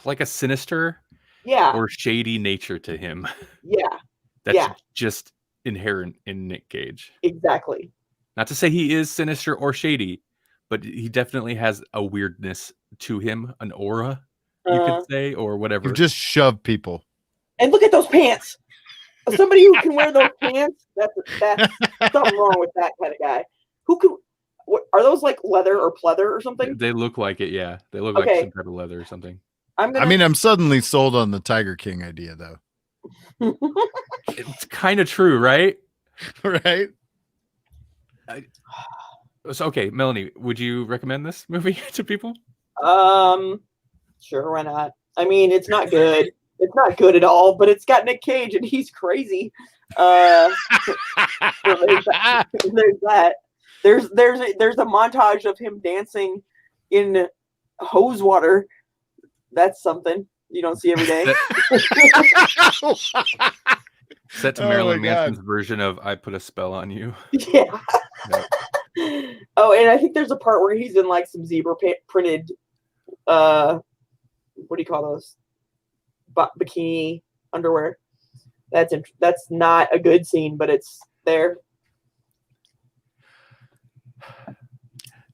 like a sinister, or shady nature to him. Yeah, that's just inherent in Nic Cage. Exactly. Not to say he is sinister or shady, but he definitely has a weirdness to him, an aura, you could say, or whatever. You just shove people. And look at those pants. Somebody who can wear those pants, that's something wrong with that kind of guy. What are those, like leather or pleather or something? They look like it, yeah. They look like some type of leather or something. I'm suddenly sold on the Tiger King idea, though. It's kind of true, right? Right? So, okay, Melanie, would you recommend this movie to people? Sure, why not? I mean, it's not good. It's not good at all, but it's got Nic Cage and he's crazy. So there's that. There's a montage of him dancing in hose water. That's something you don't see every day. Set to Marilyn Manson's version of "I Put a Spell on You." Yeah. Oh, and I think there's a part where he's in like some zebra printed, what do you call those? Bikini underwear. That's not a good scene, but it's there.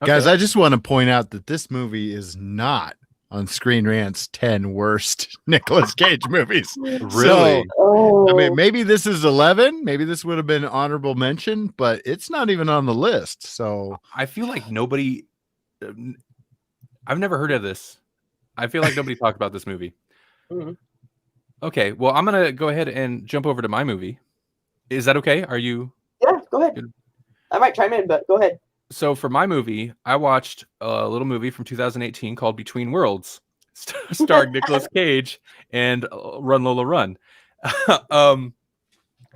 Guys, I just want to point out that this movie is not on Screen Rant's 10 worst Nicolas Cage movies. Really? So, I mean, maybe this is 11. Maybe this would have been honorable mention, but it's not even on the list. So I feel like nobody. I've never heard of this. I feel like nobody talked about this movie. Mm-hmm. Okay, well, I'm gonna go ahead and jump over to my movie. Is that okay? Are you? Yeah, go ahead. Good? I might chime in, but go ahead. So for my movie, I watched a little movie from 2018 called Between Worlds, starring Nicolas Cage and Run Lola Run.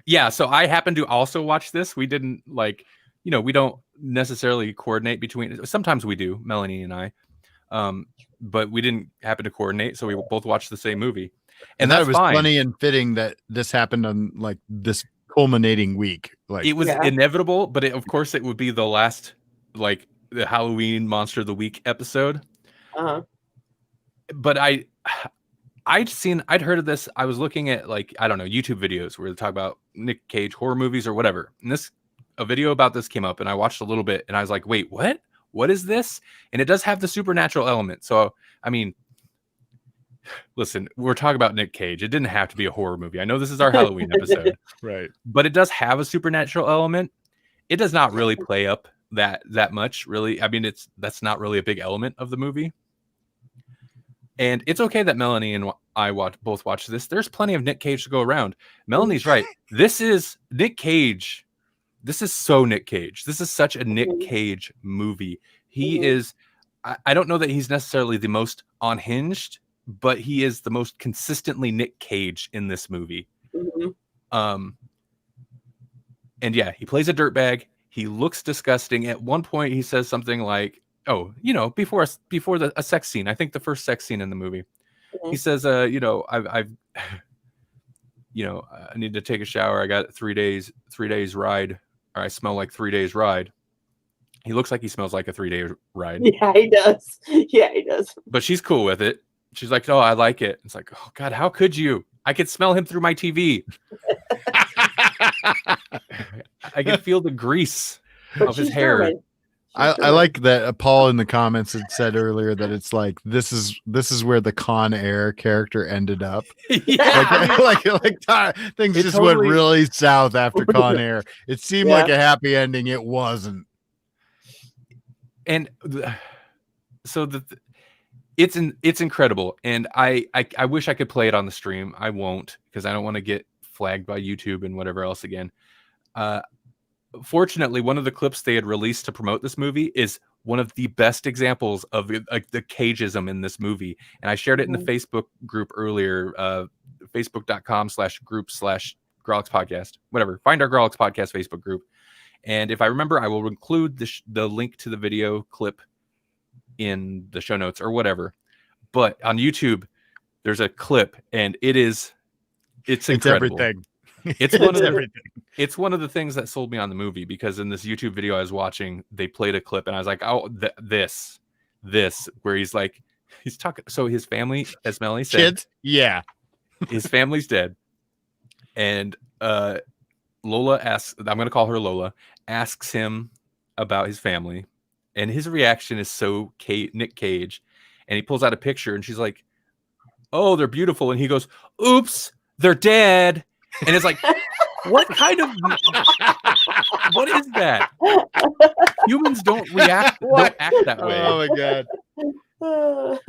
Yeah, so I happened to also watch this. We didn't we don't necessarily coordinate between. Sometimes we do, Melanie and I, but we didn't happen to coordinate, so we both watched the same movie. And that was fine. Funny and fitting that this happened on like this culminating week. Like it was inevitable, but of course it would be the last, like the Halloween Monster of the Week episode. But I'd heard of this. I was looking at YouTube videos where they talk about Nic Cage horror movies or whatever. And a video about this came up and I watched a little bit and I was like, wait, what? What is this? And it does have the supernatural element. So, I mean, listen, we're talking about Nic Cage. It didn't have to be a horror movie. I know this is our Halloween episode. Right. But it does have a supernatural element. It does not really play up that much, really. I mean, that's not really a big element of the movie. And it's okay that Melanie and I both watch this. There's plenty of Nic Cage to go around. Melanie's right. This is Nic Cage. This is so Nic Cage. This is such a Nic Cage movie. He is, I don't know that he's necessarily the most unhinged, but he is the most consistently Nic Cage in this movie. And yeah, he plays a dirtbag. He looks disgusting. At one point, he says something like, "Oh, before a sex scene, I think the first sex scene in the movie, he says, I need to take a shower. I got 3 days ride, or I smell like 3 days ride." He looks like he smells like a 3-day ride. Yeah, he does. Yeah, he does. But she's cool with it. She's like, "Oh, I like it." It's like, "Oh God, how could you? I could smell him through my TV." I can feel the grease of his hair. I like that Paul in the comments had said earlier that it's like this is where the Con Air character ended up. Yeah. Things It just totally- went really south after Con Air. It seemed like a happy ending. It wasn't. And it's incredible, and I wish I could play it on the stream. I won't, because I don't want to get flagged by YouTube and whatever else again. Fortunately, one of the clips they had released to promote this movie is one of the best examples of like the cageism in this movie, and I shared it in the Facebook group earlier, facebook.com/group/Grawlix podcast, whatever. Find our Grawlix podcast Facebook group, and if I remember, I will include the link to the video clip in the show notes or whatever. But on YouTube, there's a clip, and it's incredible. Everything. It's one of the things that sold me on the movie, because in this YouTube video I was watching, they played a clip, and I was like, oh, this where he's talking. So his family, as Melanie said, Kids, yeah, his family's dead, and Lola asks, I'm going to call her Lola, asks him about his family, and his reaction is so Nic Cage, and he pulls out a picture, and she's like, oh, they're beautiful, and he goes, oops, they're dead. And it's like, what kind of, what is that? Humans don't act that way. Oh my god.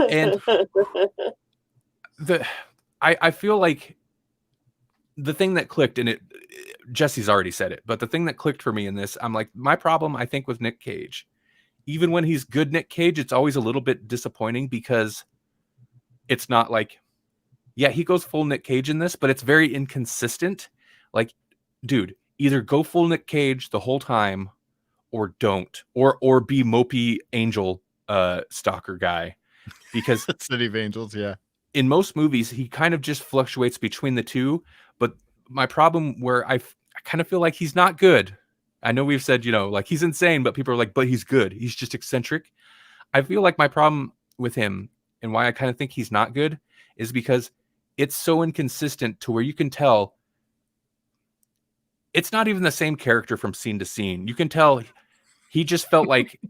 And I feel like the thing that clicked, and Jesse's already said it, but the thing that clicked for me in this, I'm like, my problem, I think, with Nic Cage, even when he's good Nic Cage, it's always a little bit disappointing, because it's not like, yeah, he goes full Nic Cage in this, but it's very inconsistent. Like, dude, either go full Nic Cage the whole time, or don't, or be mopey angel stalker guy, because City of Angels, yeah. In most movies, he kind of just fluctuates between the two. But my problem, where I kind of feel like he's not good. I know we've said, like, he's insane, but people are like, but he's good. He's just eccentric. I feel like my problem with him, and why I kind of think he's not good, is because it's so inconsistent to where you can tell it's not even the same character from scene to scene. You can tell he just felt like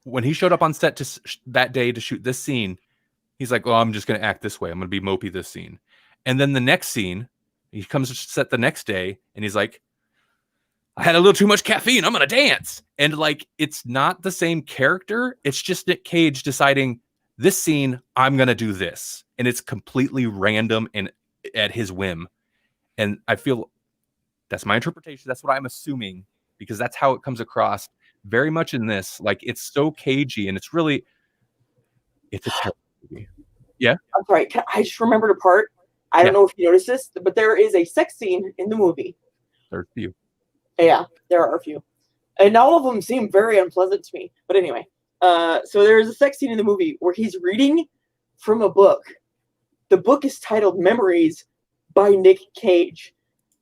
when he showed up on set that day to shoot this scene, he's like, well, I'm just going to act this way. I'm going to be mopey this scene. And then the next scene, he comes to set the next day, and he's like, I had a little too much caffeine, I'm going to dance. And like, it's not the same character. It's just Nic Cage deciding, this scene, I'm going to do this. And it's completely random and at his whim. And I feel that's my interpretation. That's what I'm assuming, because that's how it comes across very much in this. Like, it's so cagey, and it's a terrible movie. Yeah. I'm sorry. I just remembered a part. I don't know if you noticed this, but there is a sex scene in the movie. There's a few. Yeah, there are a few. And all of them seem very unpleasant to me. But anyway, so there is a sex scene in the movie where he's reading from a book. The book is titled Memories by Nic Cage.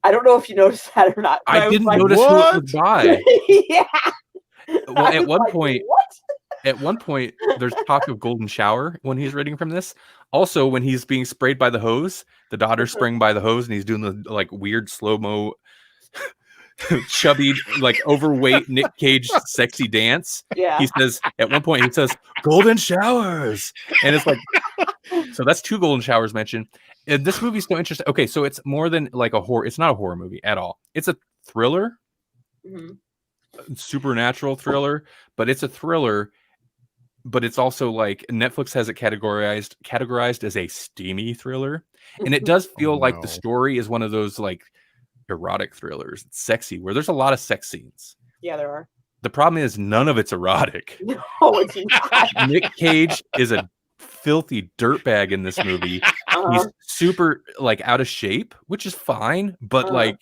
I don't know if you noticed that or not. I didn't notice who it was by. Yeah. Well, at one point, there's talk of golden shower when he's reading from this. Also, when he's being sprayed by the hose, the daughter's spraying by the hose, and he's doing the like weird slow-mo, chubby, like overweight Nic Cage sexy dance. Yeah. He says at one point, he says golden showers, and it's like, so that's 2 golden showers mentioned. And this movie's so interesting. Okay, so it's more than like a horror. It's not a horror movie at all. It's a thriller, supernatural thriller, but it's a thriller. But it's also like Netflix has it categorized as a steamy thriller, and it does feel like the story is one of those like erotic thrillers. It's sexy, where there's a lot of sex scenes. Yeah, there are. The problem is none of it's erotic. No, it's not. Nic Cage is a filthy dirtbag in this movie. He's super like out of shape, which is fine, but like,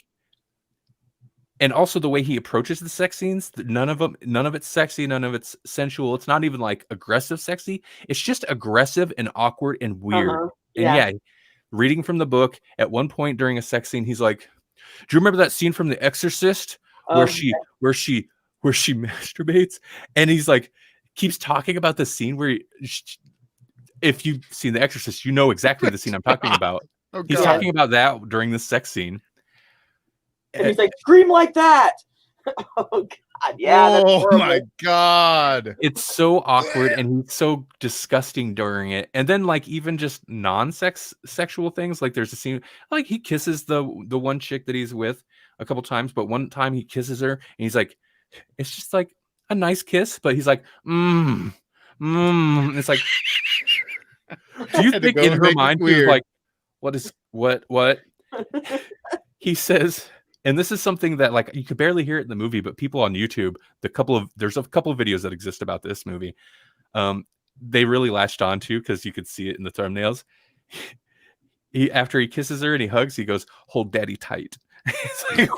and also the way he approaches the sex scenes, none of it's sexy, none of it's sensual. It's not even like aggressive sexy. It's just aggressive and awkward and weird. And yeah, reading from the book, at one point during a sex scene, he's like, do you remember that scene from The Exorcist where she masturbates? And he's like, keeps talking about the scene where if you've seen The Exorcist, you know exactly the scene I'm talking about. He's talking about that during the sex scene. And he's like, scream like that. Oh, Yeah, that's oh horrible. my god. It's so awkward, and he's so disgusting during it. And then like even just sexual things, like there's a scene like he kisses the one chick that he's with a couple times, but one time he kisses her and he's like, it's just like a nice kiss, but he's like, It's like, do you Had to think go in and her make it mind she was weird. like, what? He says, and this is something that like you could barely hear it in the movie, but people on YouTube, there's a couple of videos that exist about this movie. They really latched on to because you could see it in the thumbnails. He after he kisses her and he hugs, he goes, "Hold daddy tight." It's like,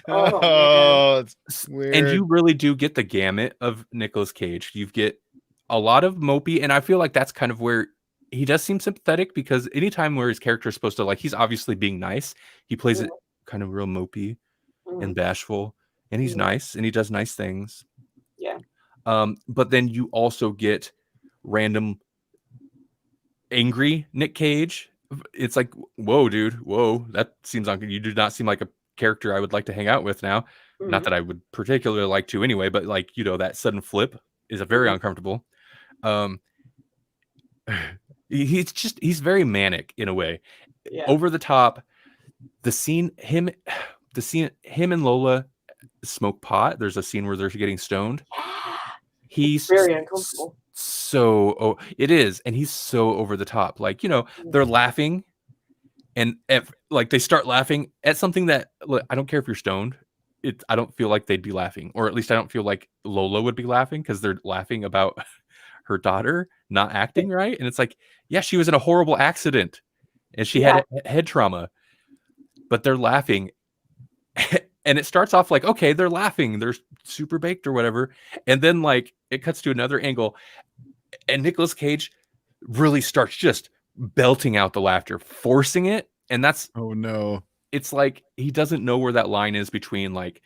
Oh, it's weird. and you really do get the gamut of Nicolas Cage. You get a lot of mopey, and I feel like that's kind of where he does seem sympathetic, because anytime where his character is supposed to, like, he's obviously being nice, he plays it kind of real mopey and bashful, and he's nice and he does nice things. Yeah. But then you also get random angry Nic Cage. It's like, whoa, dude, whoa, that seems like you do not seem like a character I would like to hang out with now. Not that I would particularly like to anyway, but like, that sudden flip is a very uncomfortable. He's very manic in a way. Yeah. Over the top. The scene him and Lola smoke pot. There's a scene where they're getting stoned. He's very uncomfortable. It is, and he's so over the top. Like, they're laughing, and like they start laughing at something that, look, I don't care if you're stoned. I don't feel like they'd be laughing, or at least I don't feel like Lola would be laughing, because they're laughing about her daughter not acting right, and it's like, yeah, she was in a horrible accident, and she had head trauma, but they're laughing. And it starts off like, okay, they're laughing, they're super baked or whatever, and then like it cuts to another angle, and Nicolas Cage really starts just belting out the laughter, forcing it, and that's, oh no, it's like he doesn't know where that line is between like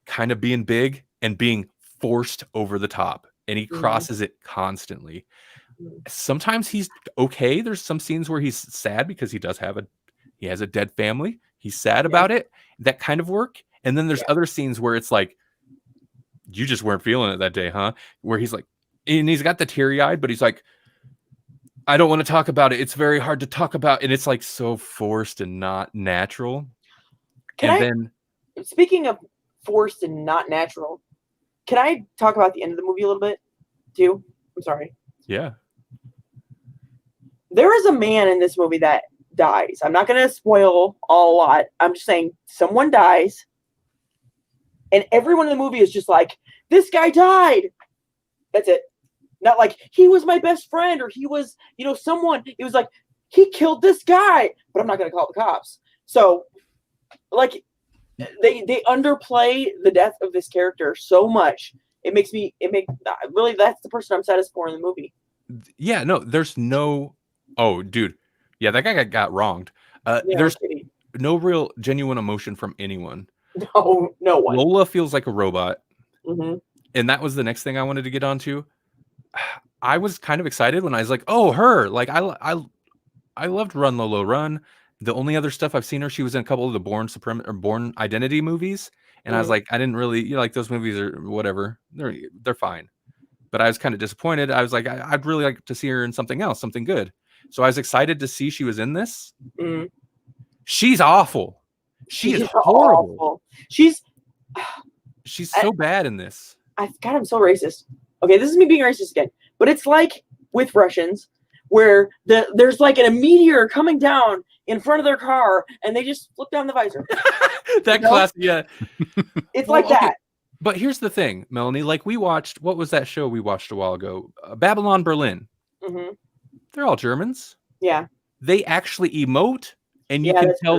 kind of being big and being forced over the top, and he crosses it constantly. Sometimes he's okay. There's some scenes where he's sad because he has a dead family. He's sad about it. That kind of work. And then there's other scenes where it's like, you just weren't feeling it that day, huh? Where he's like, and he's got the teary-eyed, but he's like, I don't want to talk about it. It's very hard to talk about. And it's like so forced and not natural. Speaking of forced and not natural, can I talk about the end of the movie a little bit too? I'm sorry. Yeah. There is a man in this movie that dies. I'm not going to spoil a lot. I'm just saying someone dies, and everyone in the movie is just like, this guy died. That's it. Not like he was my best friend, or he was, someone. It was like, he killed this guy, but I'm not going to call the cops. So, like, they underplay the death of this character so much. Really, that's the person I'm saddest for in the movie. Yeah, no, there's no, oh, dude. Yeah, that guy got wronged. There's no real genuine emotion from anyone. No one. Lola feels like a robot. Mm-hmm. And that was the next thing I wanted to get onto. I was kind of excited when I was like, oh, her. Like, I loved Run, Lola, Run. The only other stuff I've seen her, she was in a couple of the Born Identity movies. And I was like, I didn't really, like, those movies are whatever. They're fine. But I was kind of disappointed. I was like, I'd really like to see her in something else, something good. So I was excited to see she was in this. Mm. She's awful. She is horrible. Awful. She's so bad in this. God, I'm so racist. Okay, this is me being racist again. But it's like with Russians, where there's like a meteor coming down in front of their car, and they just flip down the visor. That class, yeah. It's like that. But here's the thing, Melanie. Like, we watched, what was that show we watched a while ago? Babylon Berlin. Mm-hmm. They're all Germans. Yeah. They actually emote, and you can tell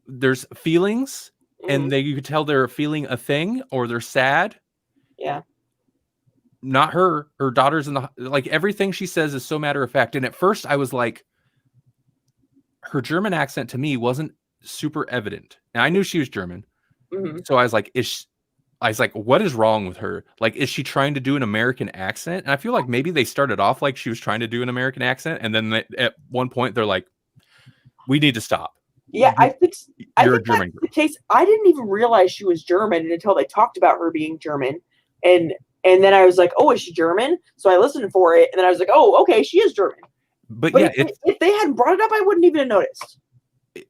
there's feelings, and you can tell they're feeling a thing, or they're sad. Yeah. Not her. Her daughter's in the, like, everything she says is so matter of fact. And at first I was like, her German accent to me wasn't super evident. And I knew she was German. Mm-hmm. So I was like, what is wrong with her? Like, is she trying to do an American accent? And I feel like maybe they started off like she was trying to do an American accent, and then at one point they're like, we need to stop. Yeah, I think You're a that's German girl. the case. I didn't even realize she was German until they talked about her being German, and then I was like, oh, is she German? So I listened for it, and then I was like, oh, okay, she is German. But But yeah, if they hadn't brought it up, I wouldn't even have noticed.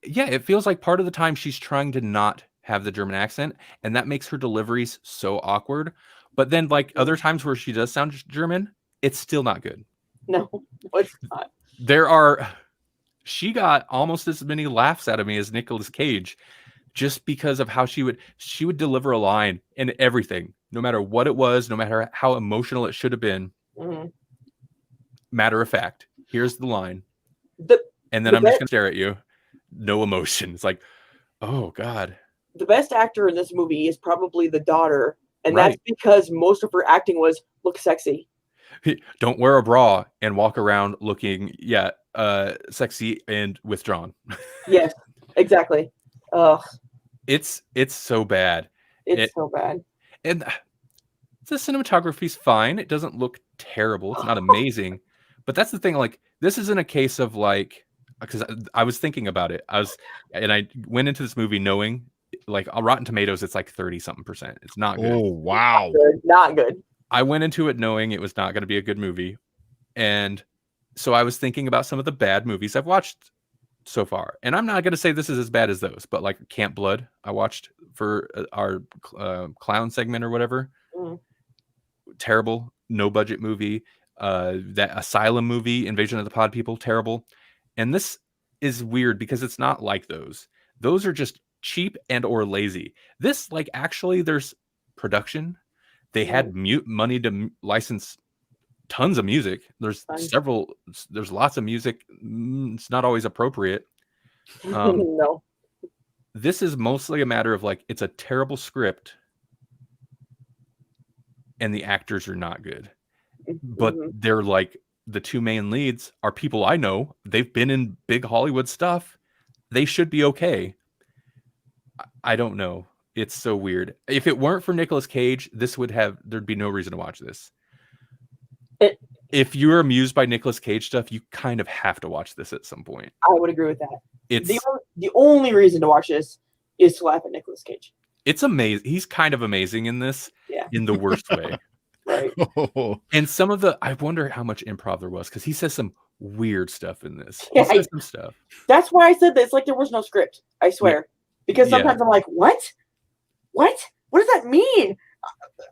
yeah, it feels like part of the time she's trying to not have the German accent, and that makes her deliveries so awkward. But then, like other times where she does sound German, it's still not good. No, it's not. She got almost as many laughs out of me as Nicolas Cage, just because of how she would deliver a line and everything, no matter what it was, no matter how emotional it should have been. Mhm. Matter of fact, here's the line, and then I'm just gonna stare at you. No emotion. It's like, oh God. The best actor in this movie is probably the daughter, and Right. that's because most of her acting was look sexy. Don't wear a bra and walk around looking, sexy and withdrawn. Yes, exactly. Ugh, It's so bad. it's so bad. And the cinematography's fine. It doesn't look terrible. It's not amazing. But that's the thing. Like, this isn't a case of like, because I was thinking about it. I went into this movie knowing, like, on Rotten Tomatoes, it's like 30-something%. It's not good. Oh, wow. Not good. I went into it knowing it was not going to be a good movie. And so I was thinking about some of the bad movies I've watched so far. And I'm not going to say this is as bad as those, but like Camp Blood, I watched for our clown segment or whatever. Mm. Terrible, no budget movie. That Asylum movie, Invasion of the Pod People, terrible. And this is weird because it's not like those. Those are just cheap and or lazy. This, like, actually there's production. They had money to license tons of music. There's lots of music. It's not always appropriate. No. This is mostly a matter of like, it's a terrible script and the actors are not good. But they're like, the two main leads are people I know. They've been in big Hollywood stuff. They should be okay. I don't know. It's so weird. If it weren't for Nicolas Cage, there'd be no reason to watch this. If you're amused by Nicolas Cage stuff, you kind of have to watch this at some point. I would agree with that. It's the only reason to watch this is to laugh at Nicolas Cage. It's amazing. He's kind of amazing in this, in the worst way. Right. And some of I wonder how much improv there was, because he says some weird stuff in this. Yeah, he says some stuff. That's why I said that. It's like there was no script. I swear. Because sometimes I'm like, what? What does that mean?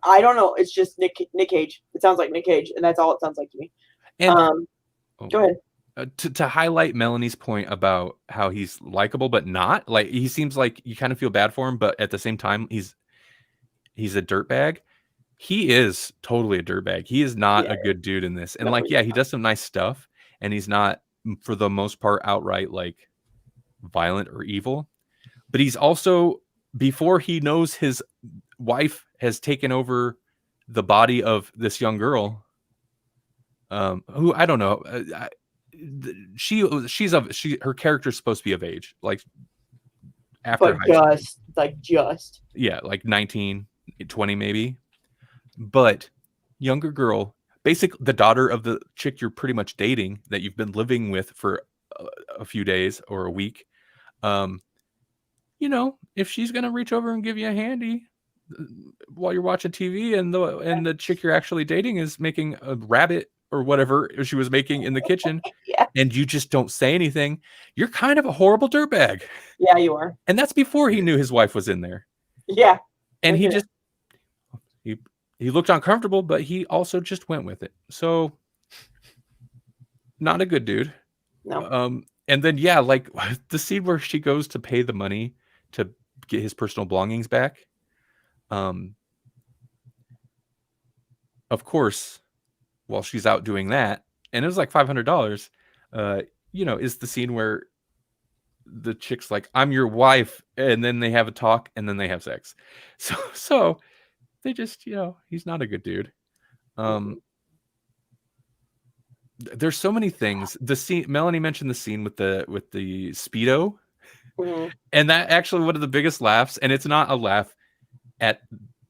I don't know. It's just Nic Cage. It sounds like Nic Cage, and that's all it sounds like to me. And go ahead. To highlight Melanie's point about how he's likable, but not like, he seems like you kind of feel bad for him, but at the same time, he's a dirtbag. He is totally a dirtbag. He is not a good dude in this. And he does some nice stuff, and he's not, for the most part, outright like violent or evil. But he's also, before he knows his wife has taken over the body of this young girl, who I don't know, her character's supposed to be of age, like after high school. Like 19, 20 maybe. But younger girl, basically the daughter of the chick you're pretty much dating, that you've been living with for a few days or a week. If she's gonna reach over and give you a handy while you're watching TV, and the chick you're actually dating is making a rabbit or whatever she was making in the kitchen, and you just don't say anything, you're kind of a horrible dirtbag. Yeah, you are. And that's before he knew his wife was in there. Yeah. And he looked uncomfortable, but he also just went with it. So, not a good dude. No. And then like the scene where she goes to pay the money to get his personal belongings back. Of course, while she's out doing that, and it was like $500, is the scene where the chick's like, "I'm your wife," and then they have a talk, and then they have sex. So they just, he's not a good dude. There's so many things. The scene, Melanie mentioned the scene with the Speedo, and that actually one of the biggest laughs. And it's not a laugh at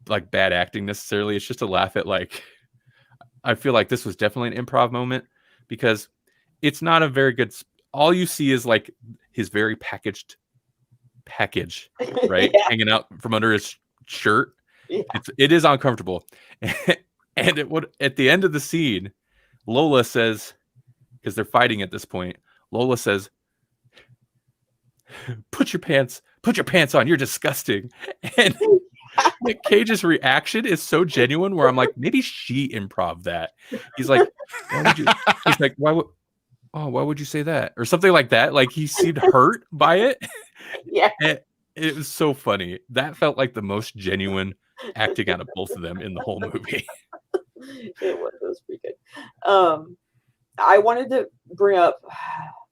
like bad acting necessarily. It's just a laugh at like, I feel like this was definitely an improv moment, because it's not a very good. All you see is like his very packaged package, right? Yeah. Hanging out from under his shirt. Yeah. It is uncomfortable. And it would, at the end of the scene, Lola says, because they're fighting at this point, Lola says, put your pants on, you're disgusting. And Nic Cage's reaction is so genuine where I'm like, maybe she improv that. He's like, why would you say that? Or something like that. Like he seemed hurt by it. Yeah. And it was so funny. That felt like the most genuine acting out of both of them in the whole movie. It was pretty good. I wanted to bring up,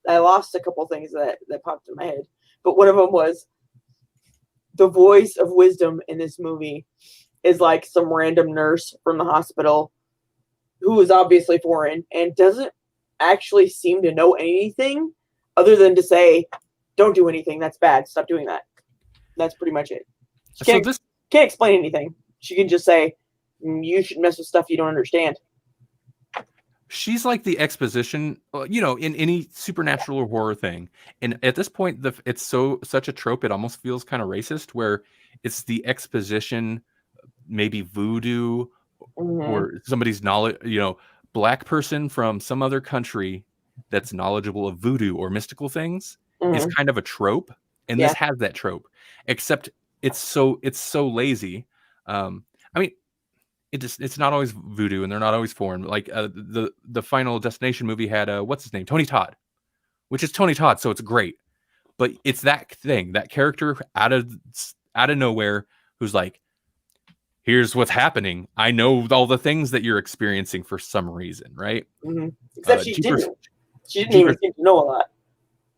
I lost a couple things that popped in my head, but one of them was the voice of wisdom in this movie is like some random nurse from the hospital who is obviously foreign and doesn't actually seem to know anything other than to say, don't do anything. That's bad. Stop doing that. That's pretty much it. She can't explain anything. She can just say, you should mess with stuff you don't understand. She's like the exposition, in any supernatural or horror thing. And at this point, it's such a trope, it almost feels kind of racist, where it's the exposition, maybe voodoo, or somebody's knowledge, black person from some other country that's knowledgeable of voodoo or mystical things is kind of a trope. And this has that trope, except it's so lazy. It's not always voodoo, and they're not always foreign. Like the Final Destination movie had what's his name, Tony Todd, which is Tony Todd, so it's great. But it's that thing, that character out of nowhere, who's like, here's what's happening. I know all the things that you're experiencing for some reason, right? Except she didn't even seem to know a lot.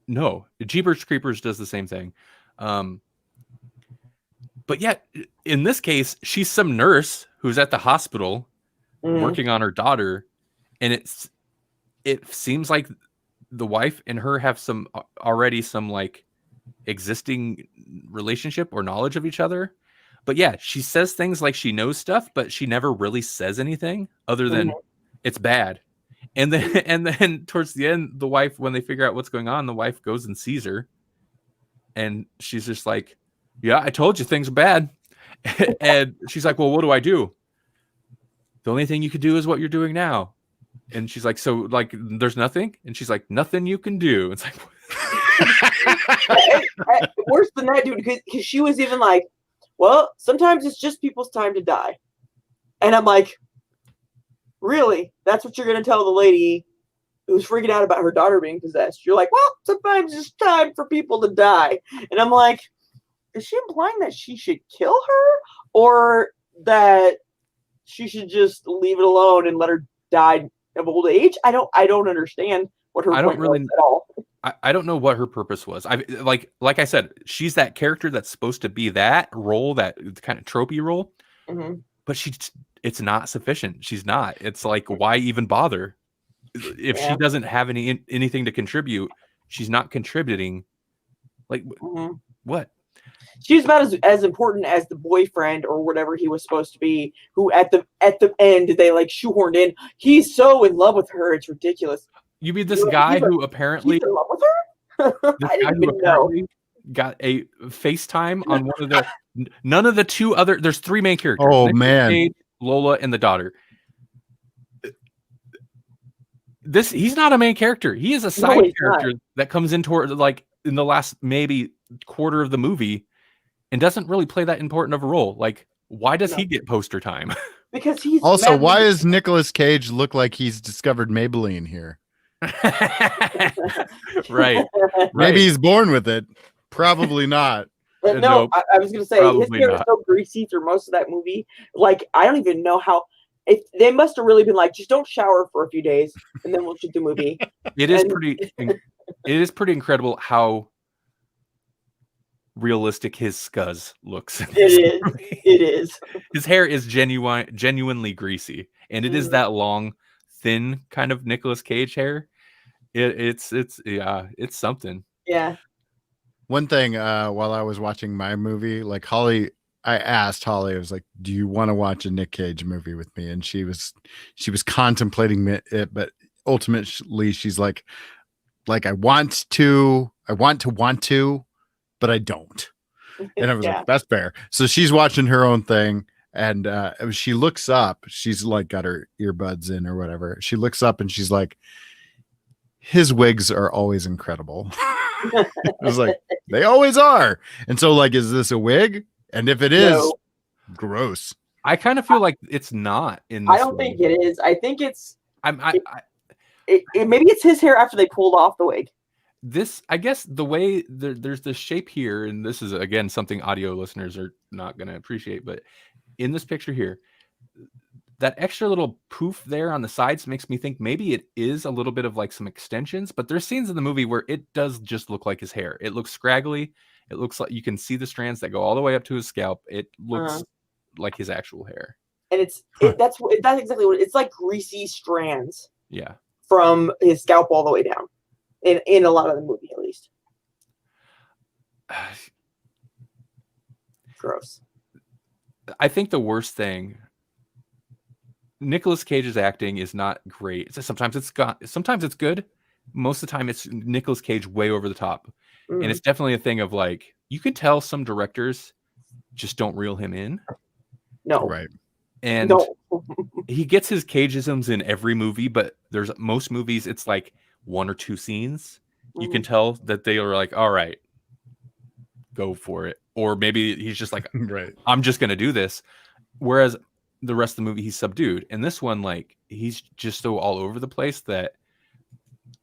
No, Jeepers Creepers does the same thing. But yet, in this case, she's some nurse who's at the hospital working on her daughter, and it seems like the wife and her have some like existing relationship or knowledge of each other. But yeah, she says things like she knows stuff, but she never really says anything other than it's bad. And then towards the end, the wife, when they figure out what's going on, the wife goes and sees her, and she's just like, yeah, I told you things are bad. And she's like, well, what do I do? The only thing you could do is what you're doing now. And she's like, so like, there's nothing? And she's like, nothing you can do. It's like, worse than that, dude, because she was even like, well, sometimes it's just people's time to die. And I'm like, really? That's what you're going to tell the lady who's freaking out about her daughter being possessed? You're like, well, sometimes it's time for people to die. And I'm like, is she implying that she should kill her, or that she should just leave it alone and let her die of old age? I don't understand what her point was at all. I don't know what her purpose was. Like I said, she's that character that's supposed to be that role, that kind of tropey role, but it's not sufficient. She's not. It's like, why even bother if she doesn't have anything to contribute? She's not contributing. Like what? She's about as important as the boyfriend or whatever he was supposed to be, who at the end they like shoehorned in. He's so in love with her, it's ridiculous. You mean this guy who apparently he's in love with her? I didn't even know. Got a FaceTime on one of the none of the two other. There's three main characters. Oh man, Cage, Lola, and the daughter. He's not a main character. He is a side character that comes in toward like in the last maybe quarter of the movie, and doesn't really play that important of a role. Like, why does he get poster time? Because he's also, why does Nicolas Cage look like he's discovered Maybelline here? Right. Maybe he's born with it. Probably not. No, nope. I was going to say his hair is so greasy through most of that movie. Like, I don't even know how. They must have really been like, just don't shower for a few days, and then we'll shoot the movie. It is pretty incredible how realistic his scuzz looks. It is. His hair is genuinely greasy, and it is that long, thin kind of Nicolas Cage hair. It's something. Yeah. One thing, while I was watching my movie, like I asked Holly, I was like, do you want to watch a Nic Cage movie with me? And she was contemplating it, but ultimately she's like I want to, but I don't. And I was Yeah. like, that's fair. So she's watching her own thing. And she looks up. She's like got her earbuds in or whatever. She looks up and she's like, his wigs are always incredible. I was like, they always are. And so, like, is this a wig? And if it is, No. gross. I kind of feel like it's not in this I don't think it is. I think it's maybe it's his hair after they pulled off the wig. this, I guess the way there's this shape here, and this is again something audio listeners are not going to appreciate, but in this picture here, that extra little poof there on the sides makes me think maybe it is a little bit of like some extensions, but there's scenes in the movie where it does just look like his hair. It looks scraggly. It looks like you can see the strands that go all the way up to his scalp. It looks like his actual hair. And that's exactly what it's like, greasy strands. Yeah. From his scalp all the way down. In a lot of the movie, at least. Gross. I think the worst thing, Nicolas Cage's acting is not great. Sometimes it's good. Most of the time it's Nicolas Cage way over the top. And it's definitely a thing of like, you can tell some directors just don't reel him in. No. Right. And he gets his Cageisms in every movie, but there's most movies it's like one or two scenes. You can tell that they are like, all right, go for it. Or maybe he's just like, right, I'm just going to do this. Whereas the rest of the movie, he's subdued. And this one, like, he's just so all over the place that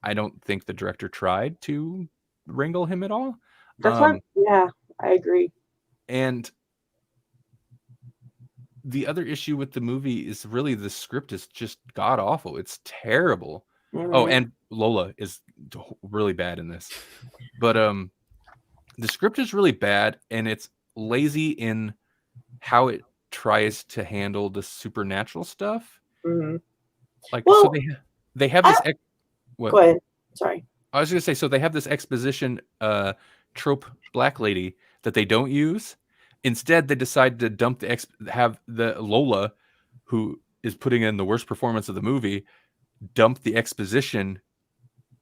I don't think the director tried to wrangle him at all. Yeah, I agree. And the other issue with the movie is really the script is just god awful. It's terrible. Oh, and Lola is really bad in this. But the script is really bad, and it's lazy in how it tries to handle the supernatural stuff. Like, so they have this. Go ahead. Sorry. I was going to say, so they have this exposition trope black lady that they don't use. Instead, they decide to have the Lola, who is putting in the worst performance of the movie, dump the exposition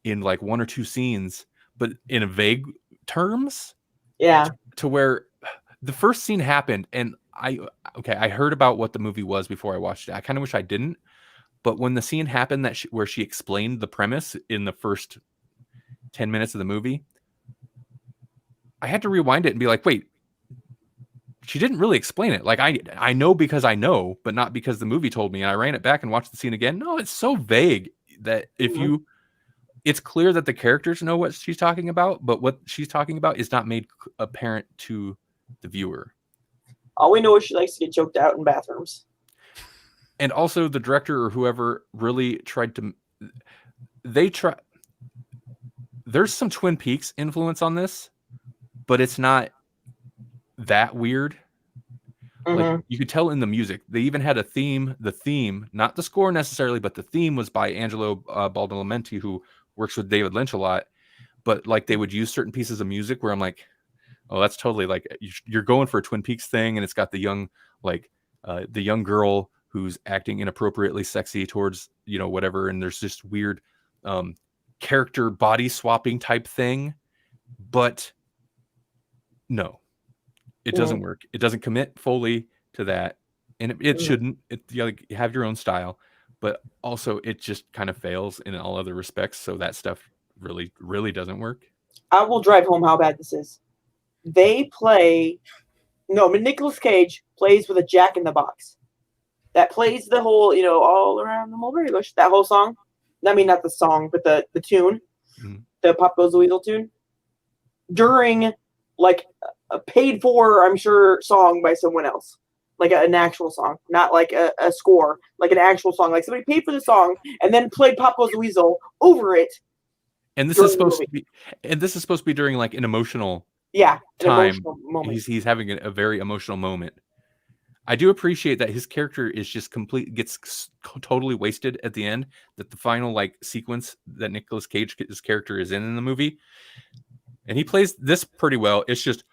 in like one or two scenes, but in a vague terms. Yeah. To where the first scene happened, and I heard about what the movie was before I watched it. I kind of wish I didn't, but when the scene happened where she explained the premise in the first 10 minutes of the movie, I had to rewind it and be like, wait, she didn't really explain it. Like, I know because I know, but not because the movie told me. And I ran it back and watched the scene again. No, it's so vague that it's clear that the characters know what she's talking about, but what she's talking about is not made apparent to the viewer. All we know is she likes to get choked out in bathrooms. And also the director or whoever really tried to, there's some Twin Peaks influence on this, but it's not that weird. Like, you could tell in the music. They even had a theme. The theme, not the score necessarily, but the theme was by Angelo Badalamenti, who works with David Lynch a lot. But like, they would use certain pieces of music where I'm like, oh, that's totally like you're going for a Twin Peaks thing, and it's got the young girl who's acting inappropriately sexy towards whatever, and there's this weird character body swapping type thing. But no, it doesn't work. It doesn't commit fully to that, and it shouldn't. You have your own style, but also it just kind of fails in all other respects. So that stuff really, really doesn't work. I will drive home how bad this is. Nicolas Cage plays with a Jack in the Box that plays the whole, all around the mulberry bush, that whole song. I mean, not the song, but the tune, the Pop Goes the Weasel tune, during like a paid for, I'm sure, song by someone else, like an actual song, not like a score, like an actual song, like somebody paid for the song and then played Pop Goes the Weasel over it. And this is supposed to be during like an emotional time. Moment. He's having a very emotional moment. I do appreciate that his character is just gets totally wasted at the end. That the final like sequence that Nicolas Cage's character is in the movie, and he plays this pretty well. It's just,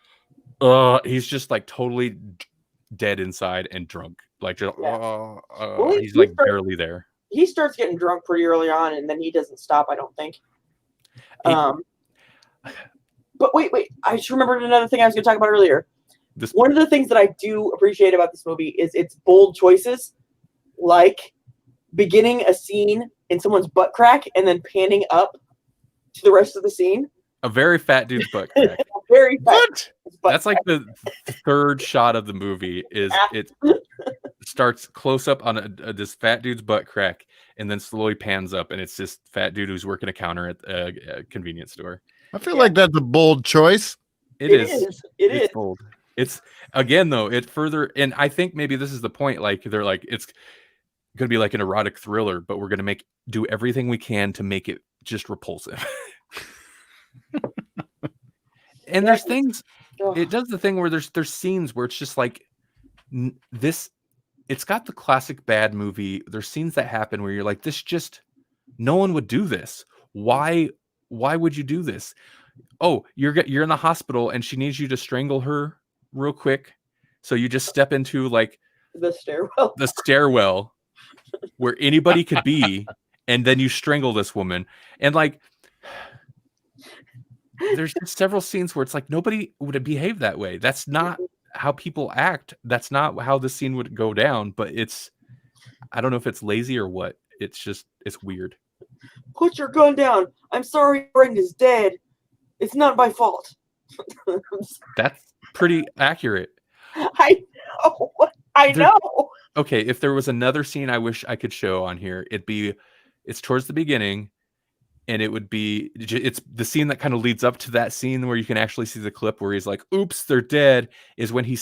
he's just like totally dead inside and drunk. Like, just, he's like barely there. He starts getting drunk pretty early on, and then he doesn't stop. I don't think. But wait. I just remembered another thing I was going to talk about earlier. One of the things that I do appreciate about this movie is its bold choices, like beginning a scene in someone's butt crack and then panning up to the rest of the scene. A very fat dude's butt crack. Very fat. That's like the third shot of the movie. Is it starts close up on this fat dude's butt crack and then slowly pans up, and it's just fat dude who's working a counter at a convenience store. I feel like that's a bold choice. It is. It's bold. It's again though. It further, and I think maybe this is the point. Like they're like it's going to be like an erotic thriller, but we're going to do everything we can to make it just repulsive. And there's things. It does the thing where there's scenes where it's just like this. It's got the classic bad movie. There's scenes that happen where you're like, this just no one would do this. Why would you do this? Oh, you're in the hospital and she needs you to strangle her real quick. So you just step into like the stairwell where anybody could be. And then you strangle this woman. And like, there's just several scenes where it's like, nobody would behave that way. That's not how people act. That's not how the scene would go down, but I don't know if it's lazy or what. It's weird. Put your gun down. I'm sorry, Frank is dead. It's not my fault. That's pretty accurate. I know. Okay, if there was another scene I wish I could show on here, it's towards the beginning, and it's the scene that kind of leads up to that scene where you can actually see the clip where he's like, oops, they're dead, is when he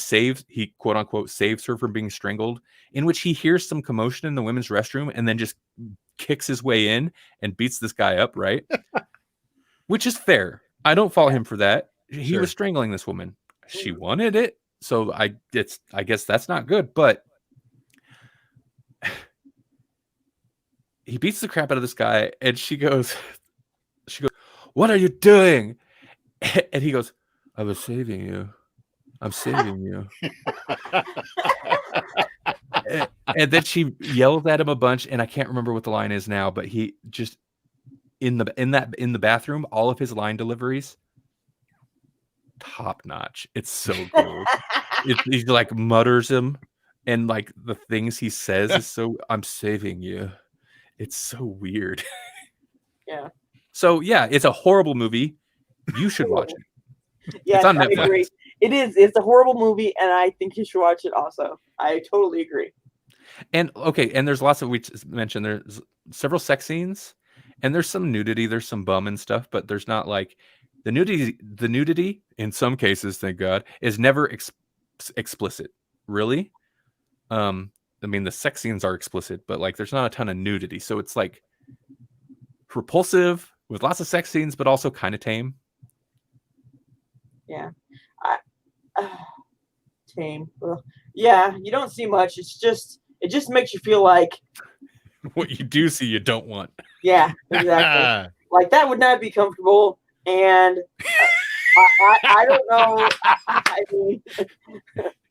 quote unquote saves her from being strangled, in which he hears some commotion in the women's restroom and then just kicks his way in and beats this guy up, right? Which is fair. I don't fault him for that. He was strangling this woman. She wanted it. So I guess that's not good, but he beats the crap out of this guy and she goes, what are you doing? And he goes, I was saving you. I'm saving you. And then she yells at him a bunch, and I can't remember what the line is now, but he just in the bathroom, all of his line deliveries, top notch. It's so gold. He like mutters him, and like the things he says is so, I'm saving you. It's so weird. Yeah. So yeah, it's a horrible movie. You should watch it. Yes, it's on Netflix. I agree. It is. It's a horrible movie, and I think you should watch it also. I totally agree. And okay, and there's lots of, we mentioned there's several sex scenes, and there's some nudity, there's some bum and stuff, but there's not like the nudity in some cases, thank God, is never explicit. Really? I mean, the sex scenes are explicit, but like there's not a ton of nudity, so it's like repulsive with lots of sex scenes, but also kind of tame. Yeah. Tame. Well, yeah, you don't see much. It just makes you feel like what you do see you don't want. Yeah, exactly. Like that would not be comfortable, and I don't know. I mean,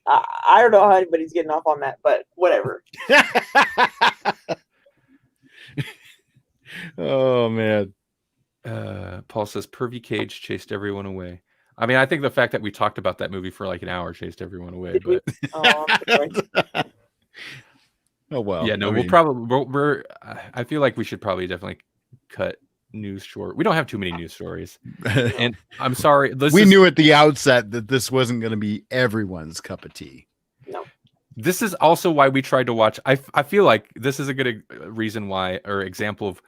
I don't know how anybody's getting off on that, but whatever. Oh man. Paul says Pervy Cage chased everyone away. I mean, I think the fact that we talked about that movie for like an hour chased everyone away. But oh well. Yeah, no, I feel like we should probably definitely cut news short. We don't have too many news stories, and I'm sorry. We knew at the outset that this wasn't going to be everyone's cup of tea. No. This is also why we tried to watch. I feel like this is a good reason why, or example of,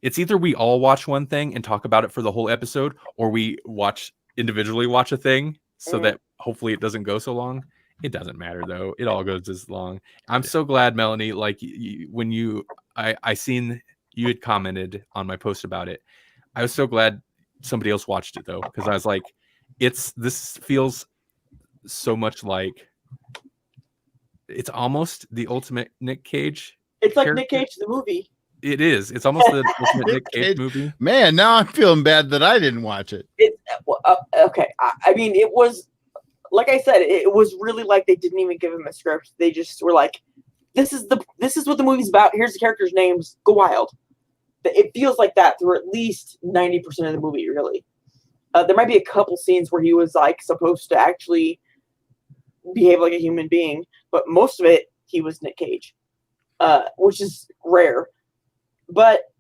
it's either we all watch one thing and talk about it for the whole episode, or we individually watch a thing so that hopefully it doesn't go so long. It doesn't matter though. It all goes as long. I'm so glad, Melanie, like when I seen you had commented on my post about it. I was so glad somebody else watched it though, because I was like, this feels so much like it's almost the ultimate Nic Cage. It's like Nic Cage the movie. It is. It's almost the ultimate Nic Cage movie. Man, now I'm feeling bad that I didn't watch it. Okay. I mean, it was, like I said, it was really like they didn't even give him a script. They just were like, this is what the movie's about. Here's the characters' names. Go wild. It feels like that through at least 90% of the movie, really. There might be a couple scenes where he was like supposed to actually behave like a human being, but most of it he was Nic Cage, which is rare. But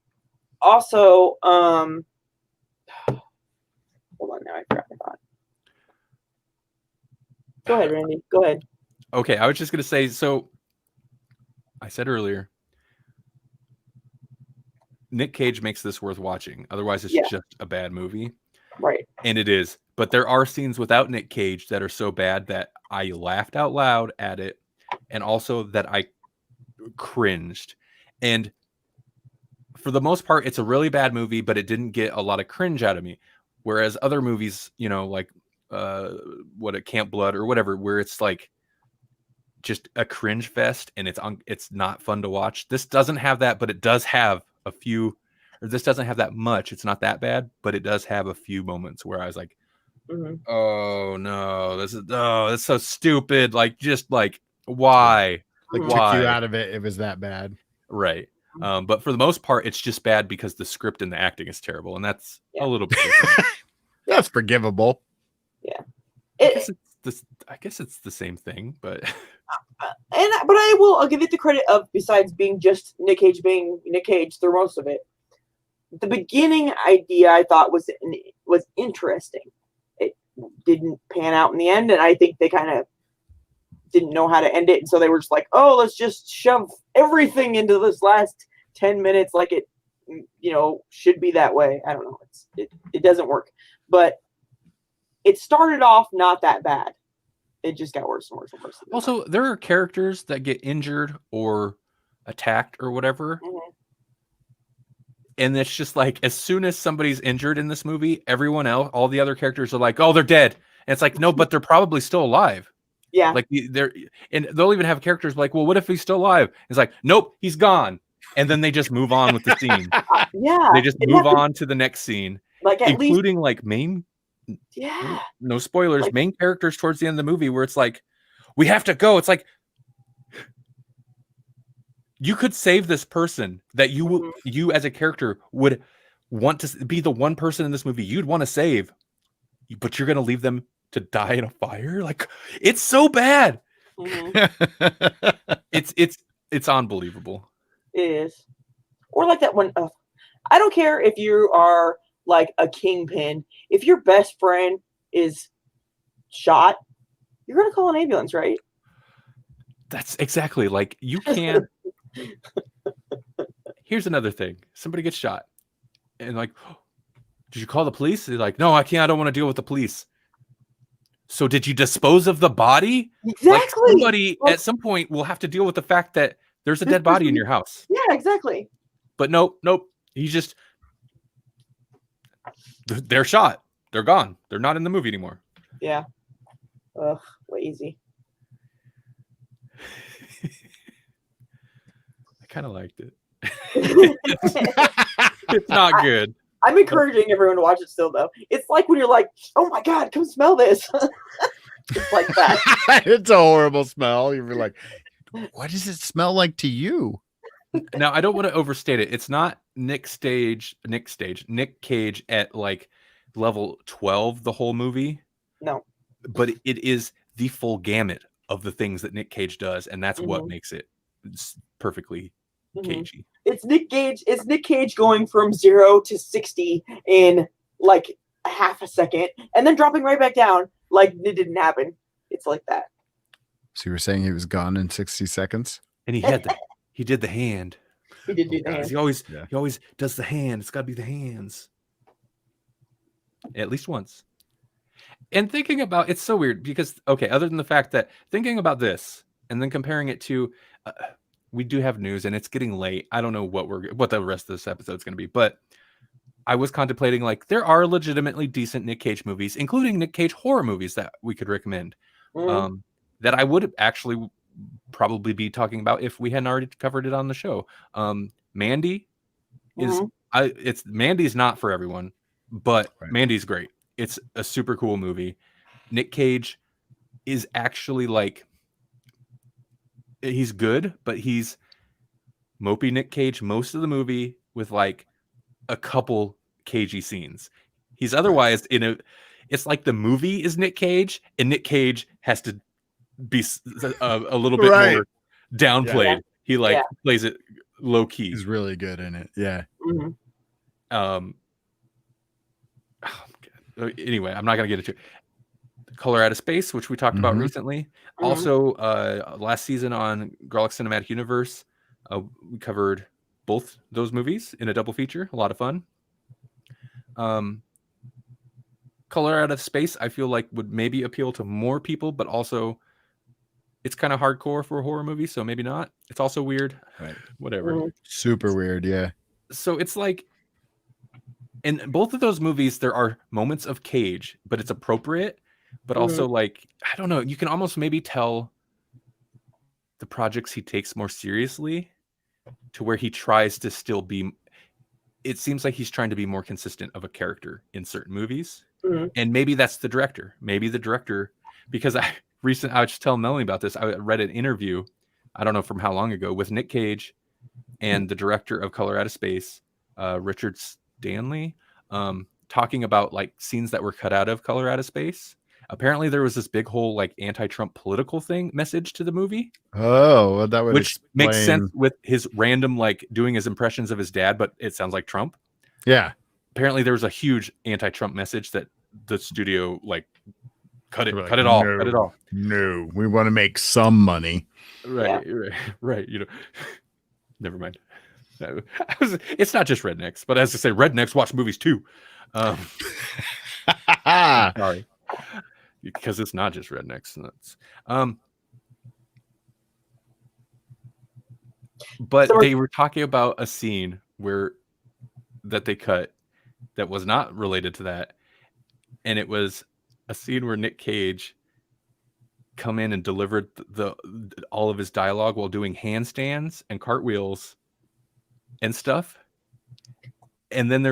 also, hold on, now I forgot my thought. Go ahead, Randy. Go ahead. Okay, I was just gonna say. So, I said earlier, Nic Cage makes this worth watching. Otherwise, it's just a bad movie. Right. And it is. But there are scenes without Nic Cage that are so bad that I laughed out loud at it, and also that I cringed. And for the most part, it's a really bad movie, but it didn't get a lot of cringe out of me. Whereas other movies, you know, like Camp Blood or whatever, where it's like just a cringe fest and it's not fun to watch. This doesn't have that, but it does have a few, or this doesn't have that much. It's not that bad, but it does have a few moments where I was like, oh no, that's so stupid. Like, just like, why? Like, why? took you out of it. It was that bad. Right. But for the most part, it's just bad because the script and the acting is terrible. And that's a little bit different. That's forgivable. Yeah. I guess it's the same thing, but I'll give it the credit of, besides being just Nic Cage being Nic Cage through most of it, the beginning idea I thought was interesting. It didn't pan out in the end, and I think they kind of didn't know how to end it, and so they were just like, oh, let's just shove everything into this last 10 minutes like it, you know, should be that way. I don't know. It doesn't work. But it started off not that bad. It just got worse and worse and worse. Also, there are characters that get injured or attacked or whatever. And it's just like, as soon as somebody's injured in this movie, everyone else, all the other characters are like, oh, they're dead. And it's like, no, but they're probably still alive. Yeah. Like, and they'll even have characters like, well, what if he's still alive? It's like, nope, he's gone. And then they just move on with the scene. Yeah. They just move on to the next scene. Like, including like main, yeah, no spoilers, like, main characters towards the end of the movie where it's like, we have to go. It's like, you could save this person that you as a character would want to be the one person in this movie you'd want to save, but you're going to leave them to die in a fire. Like, it's so bad. It's unbelievable. It is. Or like that one. I don't care if you are like a kingpin. If your best friend is shot, you're going to call an ambulance, right? That's exactly, like, you can't. Here's another thing. Somebody gets shot. And like, oh, did you call the police? They're like, no, I can't. I don't want to deal with the police. So did you dispose of the body? Exactly. Like, somebody at some point will have to deal with the fact that there's a dead body in your house. Yeah, exactly. But nope. They're shot. They're gone. They're not in the movie anymore. Yeah. Ugh, lazy. I kind of liked it. It's not good. I'm encouraging everyone to watch it still, though. It's like when you're like, oh my God, come smell this. It's like that. It's a horrible smell. You're like, what does it smell like to you? Now, I don't want to overstate it. It's not Nic Cage at like level 12 the whole movie. No. But it is the full gamut of the things that Nic Cage does, and that's what makes it perfectly cagey. It's Nic Cage. It's Nic Cage going from 0 to 60 in like half a second, and then dropping right back down like it didn't happen. It's like that. So you were saying he was gone in 60 seconds? And he did the hand. He did do the hand. He always does the hand. It's got to be the hands. At least once. And thinking about, it's so weird because, okay, other than the fact that thinking about this and then comparing it to, we do have news and it's getting late. I don't know what the rest of this episode is going to be, but I was contemplating, like, there are legitimately decent Nic Cage movies, including Nic Cage horror movies that we could recommend, that I would actually probably be talking about if we hadn't already covered it on the show. Mandy Mandy's not for everyone, but Mandy's great. It's a super cool movie. Nic Cage is actually like, he's good, but he's mopey Nic Cage most of the movie with like a couple cagey scenes. He's otherwise it's like the movie is Nic Cage, and Nic Cage has to be a little bit more downplayed. Yeah. He plays it low key. He's really good in it. Yeah. Mhm. Anyway, I'm not gonna get into it. Color Out of Space, which we talked about recently. Also, last season on Grawlix Cinematic Universe, we covered both those movies in a double feature. A lot of fun. Color Out of Space, I feel like would maybe appeal to more people, but also it's kind of hardcore for a horror movie, so maybe not. It's also weird. Right. Whatever. Super weird, yeah. So it's like, in both of those movies, there are moments of Cage, but it's appropriate. But also, like, I don't know, you can almost maybe tell the projects he takes more seriously, to where he tries to still be. It seems like he's trying to be more consistent of a character in certain movies. And maybe that's the director. Maybe the director, because I was just telling Melanie about this. I read an interview, I don't know from how long ago, with Nic Cage and the director of Color Out of Space, Richard Stanley, talking about like scenes that were cut out of Color Out of Space. Apparently there was this big whole like anti-Trump political message to the movie. Oh, well, that would which makes sense with his random like doing his impressions of his dad, but it sounds like Trump. Yeah. Apparently there was a huge anti-Trump message that the studio like cut it Like, all. No, we want to make some money. Right. You know, never mind. It's not just rednecks, but as I say, rednecks watch movies too. Sorry. Because it's not just rednecks. But they were talking about a scene that they cut that was not related to that, and it was a scene where Nic Cage come in and delivered all of his dialogue while doing handstands and cartwheels and stuff. And then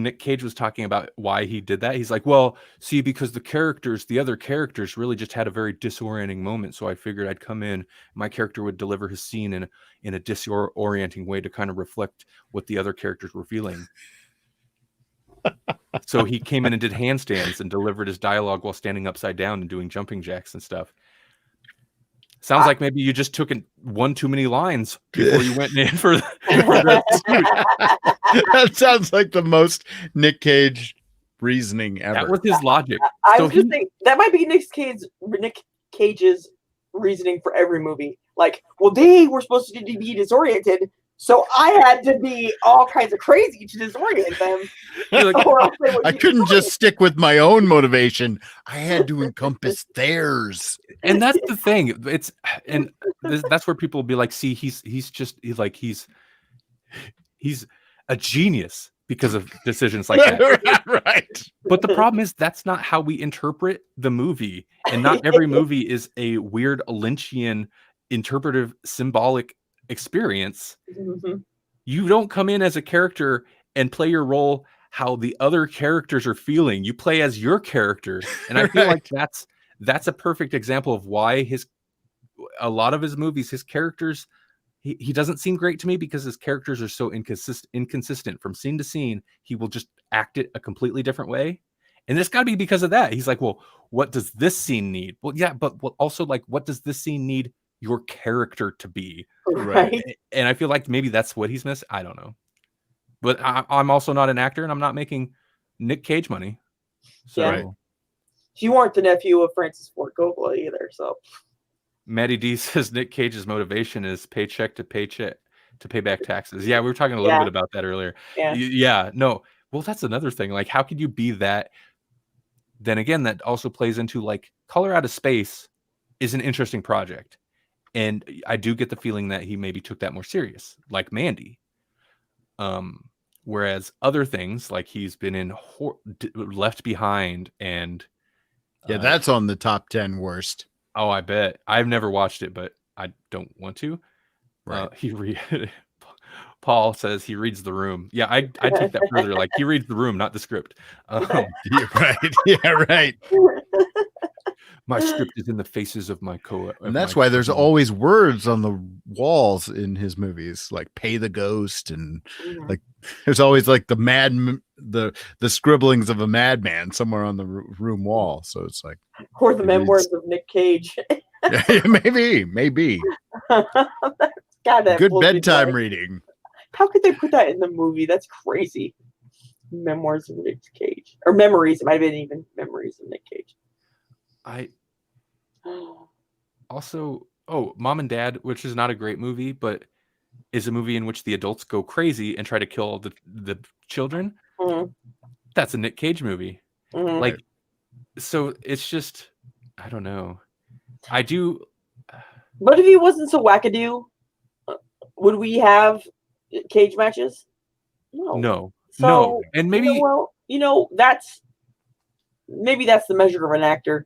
Nic Cage was talking about why he did that. He's like, well, see, because the other characters really just had a very disorienting moment. So I figured I'd come in, my character would deliver his scene in a disorienting way to kind of reflect what the other characters were feeling. So he came in and did handstands and delivered his dialogue while standing upside down and doing jumping jacks and stuff. Sounds like maybe you just took one too many lines before you went in for that. That sounds like the most Nic Cage reasoning ever. That was his logic. I was just thinking that might be Nic Cage's reasoning for every movie. Like, well, they were supposed to be disoriented, so I had to be all kinds of crazy to disorient them. I couldn't just stick with my own motivation. I had to encompass theirs. And that's the thing. That's where people will be like, see, he's a genius because of decisions like that. Right. But the problem is that's not how we interpret the movie. And not every movie is a weird Lynchian interpretive symbolic experience. You don't come in as a character and play your role how the other characters are feeling. You play as your character. And I feel like that's a perfect example of why a lot of his movies, his characters, he doesn't seem great to me because his characters are so inconsistent from scene to scene. He will just act it a completely different way. And it's got to be because of that. He's like, well, what does this scene need? Well, yeah, but also like, what does this scene need your character to be? Right. And I feel like maybe that's what he's missed. I don't know. But I'm also not an actor, and I'm not making Nic Cage money. So yeah. You aren't the nephew of Francis Ford Coppola either, so. Maddie D says Nic Cage's motivation is paycheck to paycheck to pay back taxes. Yeah, we were talking a little bit about that earlier. Yeah, no. Well, that's another thing. Like, how could you be that? Then again, that also plays into like Color Out of Space is an interesting project. And I do get the feeling that he maybe took that more serious, like Mandy. Whereas other things, like he's been in Left Behind and... Yeah, that's on the top 10 worst. Oh, I bet. I've never watched it, but I don't want to. Right. Paul says he reads The Room. Yeah, I take that further. Like he reads The Room, not the script. Yeah, right. Yeah, right. My script is in the faces of my and that's why there's always words on the walls in his movies, like "pay the ghost," and like there's always like the the scribblings of a madman somewhere on the room wall. So it's like, or the memoirs of Nic Cage. maybe God, that good blows me bedtime away. reading. How could they put that in the movie? That's crazy. Memoirs of Nic Cage, or memories. It might have been even memories of Nic Cage. I also, Mom and Dad, which is not a great movie, but is a movie in which the adults go crazy and try to kill the children. Mm-hmm. That's a Nic Cage movie. Mm-hmm. Like, so it's just, I don't know. I do. But if he wasn't so wackadoo, would we have cage matches? No. So, no. And maybe, that's the measure of an actor.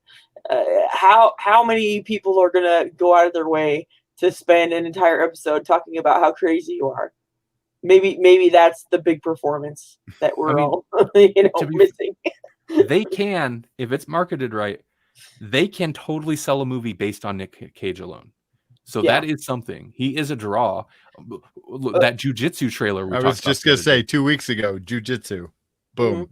How many people are gonna go out of their way to spend an entire episode talking about how crazy you are? Maybe that's the big performance that we're all missing. They can, if it's marketed right, they can totally sell a movie based on Nic Cage alone. So that is something. He is a draw. That jujitsu trailer I was just gonna say 2 weeks ago, jujitsu. Boom. Mm-hmm.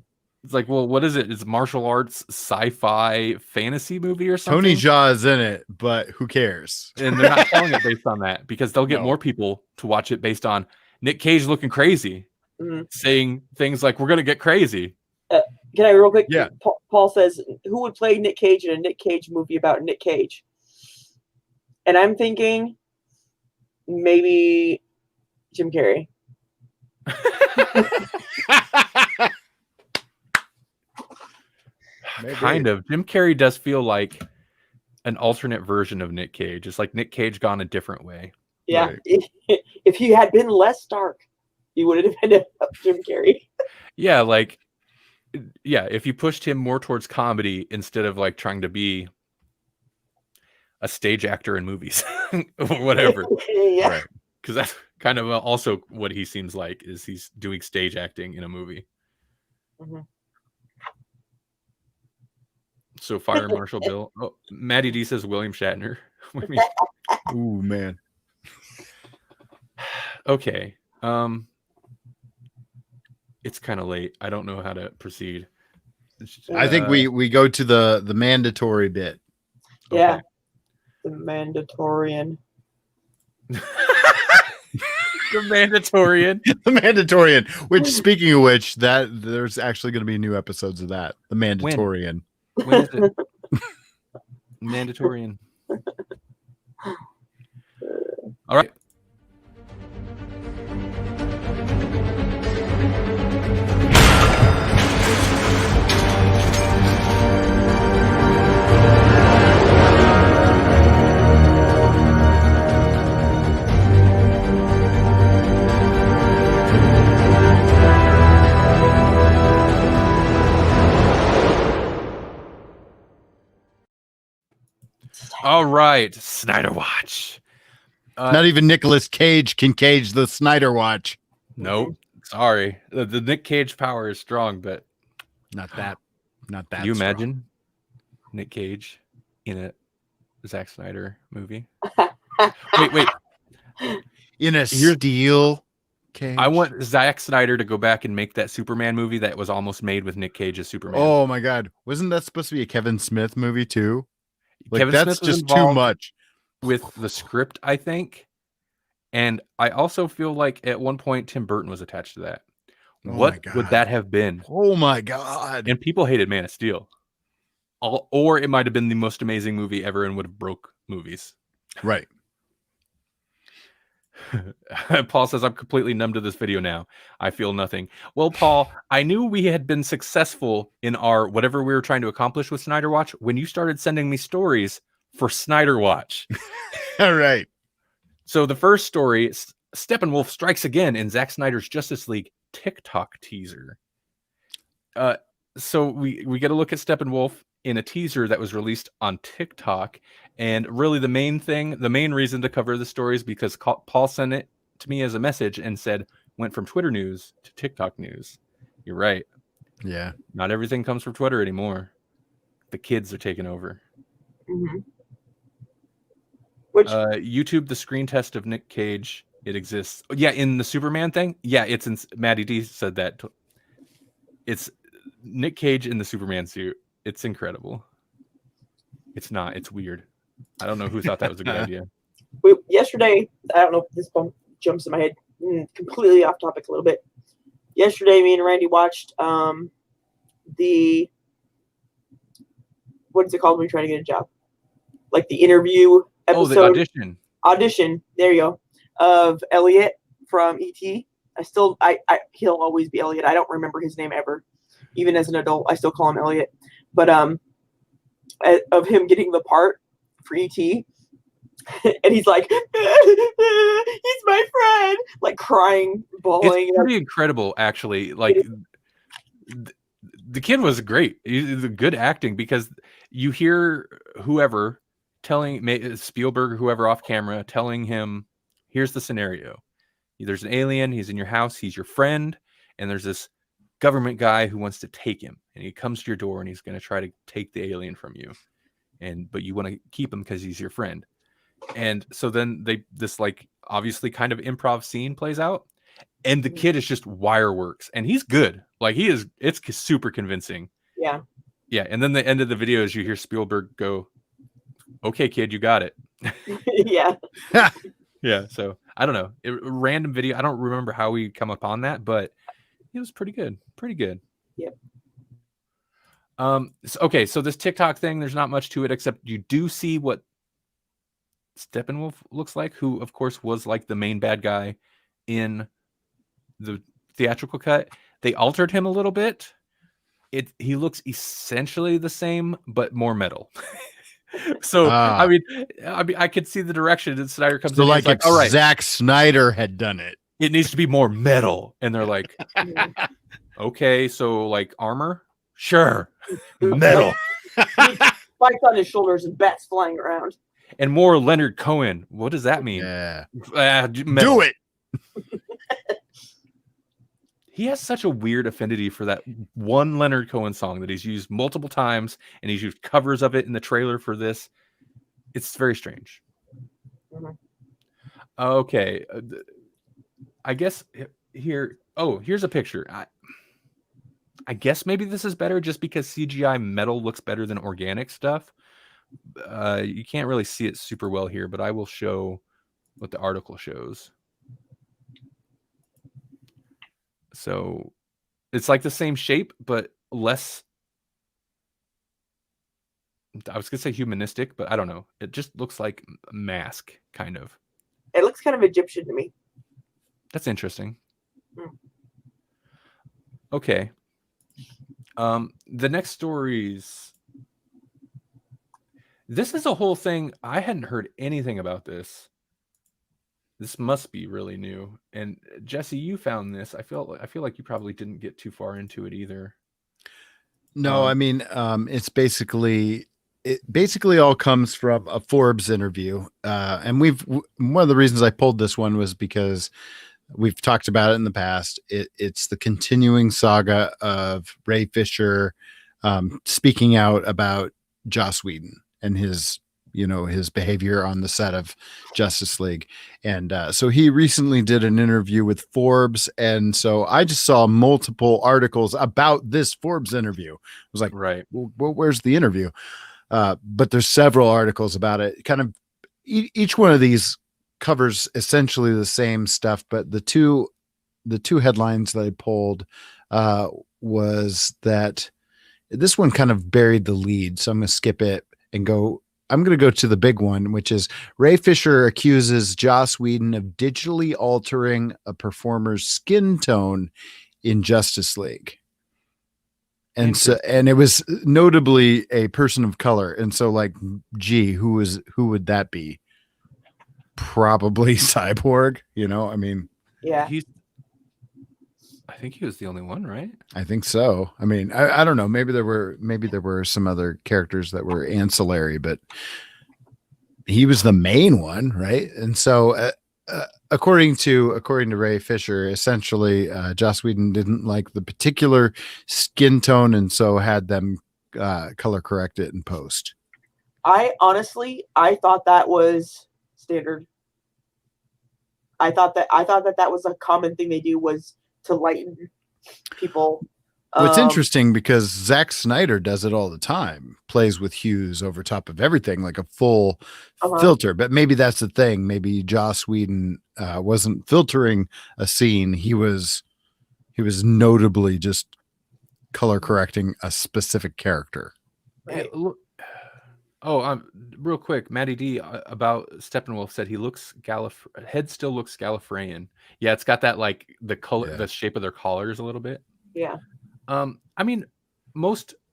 It's like, well, what is it? It's martial arts, sci-fi, fantasy movie or something. Tony Jaa is in it, but who cares? And they're not selling it based on that because they'll get more people to watch it based on Nic Cage looking crazy, saying things like, "We're gonna get crazy." Can I real quick? Yeah. Paul says, "Who would play Nic Cage in a Nic Cage movie about Nic Cage?" And I'm thinking maybe Jim Carrey. Kind of. Jim Carrey does feel like an alternate version of Nic Cage. It's like Nic Cage gone a different way. Yeah. Right. If he had been less dark, he would have been Jim Carrey. Yeah, if you pushed him more towards comedy instead of like trying to be a stage actor in movies or whatever. Yeah. Right. Because that's kind of also what he seems like, is he's doing stage acting in a movie. Mm-hmm. So Fire Marshal Bill. Oh, Maddie D says William Shatner. Ooh, man. Okay. It's kind of late. I don't know how to proceed. I think we go to the mandatory bit. Yeah. The Mandatorian. The Mandatorian. The Mandatorian. Which, speaking of which, that there's actually going to be new episodes of that. The Mandatorian. When is it? Mandatorian. All right. All right, Snyder Watch. Not even Nicolas Cage can cage the Snyder Watch. Nope. Sorry. The Nic Cage power is strong, but not that. Can you imagine Nic Cage in a Zack Snyder movie? Wait. In a steel cage? I want Zack Snyder to go back and make that Superman movie that was almost made with Nic Cage as Superman. Oh my God. Wasn't that supposed to be a Kevin Smith movie too? Like, Kevin that's Smith just too much with the script, I think. And I also feel like at one point Tim Burton was attached to that. What would that have been? Oh my God. And people hated Man of Steel. Or it might have been the most amazing movie ever and would have broke movies. Right. Paul says, I'm completely numb to this video now. I feel nothing. Well, Paul, I knew we had been successful in our whatever we were trying to accomplish with Snyder Watch when you started sending me stories for Snyder Watch. All right. So the first story, Steppenwolf strikes again in Zack Snyder's Justice League TikTok teaser. So we get a look at Steppenwolf in a teaser that was released on TikTok. And really the main reason to cover the story is because Paul sent it to me as a message and said, went from Twitter news to TikTok news. You're right. Yeah. Not everything comes from Twitter anymore. The kids are taking over. Mm-hmm. Which YouTube, the screen test of Nic Cage, it exists. Yeah, in the Superman thing. Yeah, it's in. Maddie D said that. It's Nic Cage in the Superman suit. It's incredible. It's not. It's weird. I don't know who thought that was a good idea. Yesterday, I don't know if this bump jumps in my head, completely off topic a little bit. Yesterday, me and Randy watched the, what is it called when you're trying to get a job? Like the interview episode. Oh, the audition. Audition, there you go, of Elliot from E.T. He'll always be Elliot. I don't remember his name ever. Even as an adult, I still call him Elliot. But of him getting the part for E.T., and he's like, he's my friend, like crying, bawling. It's pretty incredible, actually. Like the kid was great. He's good acting, because you hear whoever telling Spielberg or whoever off camera telling him, here's the scenario. There's an alien. He's in your house. He's your friend. And there's this government guy who wants to take him. And he comes to your door and he's going to try to take the alien from you. But you want to keep him because he's your friend. And so then this like obviously kind of improv scene plays out. And the kid is just wire works. And he's good. Like it's super convincing. Yeah. Yeah. And then the end of the video is you hear Spielberg go, okay, kid, you got it. Yeah. Yeah. So I don't know. Random video. I don't remember how we come upon that, but it was pretty good. Pretty good. Yep. So this TikTok thing, there's not much to it, except you do see what Steppenwolf looks like, who of course was like the main bad guy in the theatrical cut. They altered him a little bit. He looks essentially the same, but more metal. So I mean, I could see the direction that Snyder comes in. Like, if all right, Zack Snyder had done it, it needs to be more metal, and they're like, okay, so like armor, sure, metal, spikes on his shoulders and bats flying around, and more Leonard Cohen. What does that mean? Yeah, do it. He has such a weird affinity for that one Leonard Cohen song that he's used multiple times, and he's used covers of it in the trailer for this. It's very strange. Mm-hmm. Okay. I guess here. Oh, here's a picture. I guess maybe this is better just because CGI metal looks better than organic stuff. You can't really see it super well here, but I will show what the article shows. So it's like the same shape, but less, I was going to say humanistic, but I don't know. It just looks like a mask, kind of. It looks kind of Egyptian to me. That's interesting. Okay. The next stories. This is a whole thing. I hadn't heard anything about this. This must be really new. And Jesse, you found this. I feel like you probably didn't get too far into it either. No, I mean, it basically all comes from a Forbes interview. And one of the reasons I pulled this one was because we've talked about it in the past. It's the continuing saga of Ray Fisher speaking out about Joss Whedon and his behavior on the set of Justice League. And so he recently did an interview with Forbes. And so I just saw multiple articles about this Forbes interview. I was like, right, well, where's the interview? But there's several articles about it. Kind of each one of these covers essentially the same stuff, but the two headlines that I pulled was that this one kind of buried the lead. So I'm going to skip it and I'm going to go to the big one, which is Ray Fisher accuses Joss Whedon of digitally altering a performer's skin tone in Justice League. And it was notably a person of color. And so like, gee, who would that be? Probably Cyborg, I mean, yeah, I think he was the only one, right? I think so. I mean, I don't know. Maybe there were some other characters that were ancillary, but he was the main one, right? And so, according to Ray Fisher, essentially, Joss Whedon didn't like the particular skin tone, and so had them color correct it in post. I thought that was standard. I thought that was a common thing they do, was to lighten people What's interesting, because Zack Snyder does it all the time, plays with hues over top of everything, like a full filter. But maybe that's the thing. Maybe Joss Whedon wasn't filtering a scene. He was notably just color correcting a specific character. Right. Real quick, Matty D about Steppenwolf said he looks head still looks Gallifreyan. Yeah, it's got that like the color, the shape of their collars a little bit. Yeah. I mean,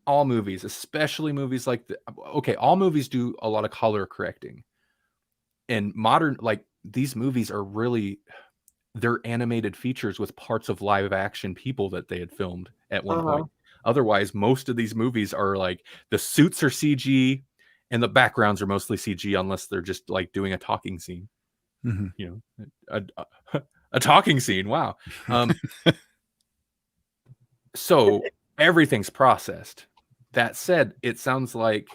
all movies, especially movies like all movies do a lot of color correcting. And modern, like these movies are really, they're animated features with parts of live action people that they had filmed at one point. Otherwise, most of these movies are like the suits are CG and the backgrounds are mostly CG, unless they're just like doing a talking scene. You know, a talking scene. Wow. So everything's processed. That said, it sounds like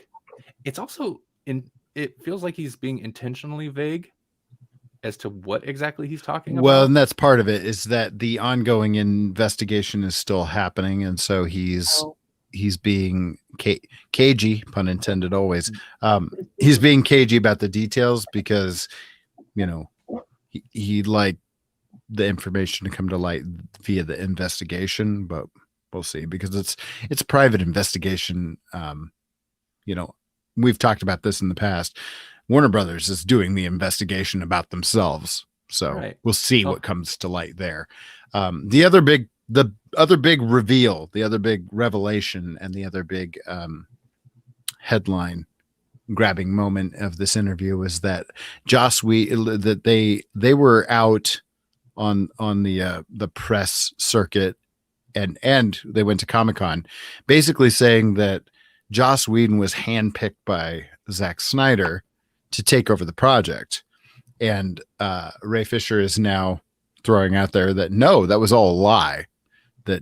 it's also it feels like he's being intentionally vague as to what exactly he's talking about. Well, and that's part of it, is that the ongoing investigation is still happening, and so he's being cagey, pun intended always. He's being cagey about the details because, you know, he'd like the information to come to light via the investigation, but we'll see, because it's a private investigation. You know, we've talked about this in the past. Warner Brothers is doing the investigation about themselves, so we'll see what comes to light there. The other big reveal, the other big revelation, and the other big headline grabbing moment of this interview was that that they were out on the press circuit, and they went to Comic-Con, basically saying that Joss Whedon was handpicked by Zack Snyder to take over the project. And Ray Fisher is now throwing out there that no, that was all a lie, that,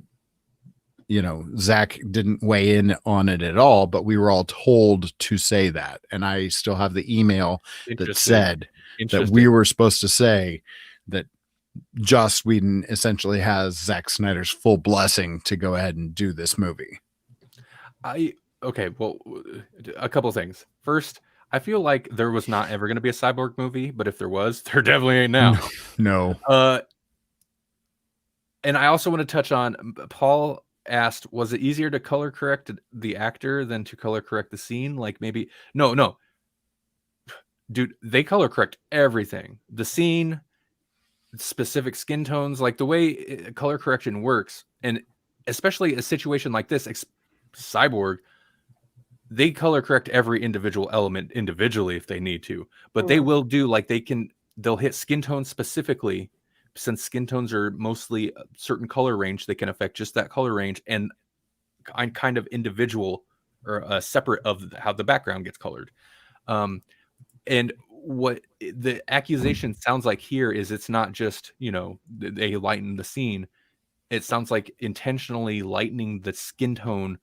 you know, Zack didn't weigh in on it at all, but we were all told to say that. And I still have the email that said that we were supposed to say that Joss Whedon essentially has Zack Snyder's full blessing to go ahead and do this movie. Okay, well, a couple things. First, I feel like there was not ever going to be a Cyborg movie, but if there was, there definitely ain't now. No. And I also want to touch on, Paul asked, was it easier to color correct the actor than to color correct the scene? Like maybe, no. Dude, they color correct everything. The scene, specific skin tones, like the way color correction works. And especially a situation like this, Cyborg, they color correct every individual element individually if they need to, but they will do like they'll hit skin tones specifically, since skin tones are mostly a certain color range. They can affect just that color range, and kind of individual or separate of how the background gets colored. And what the accusation sounds like here is it's not just, you know, they lighten the scene. It sounds like intentionally lightening the skin tone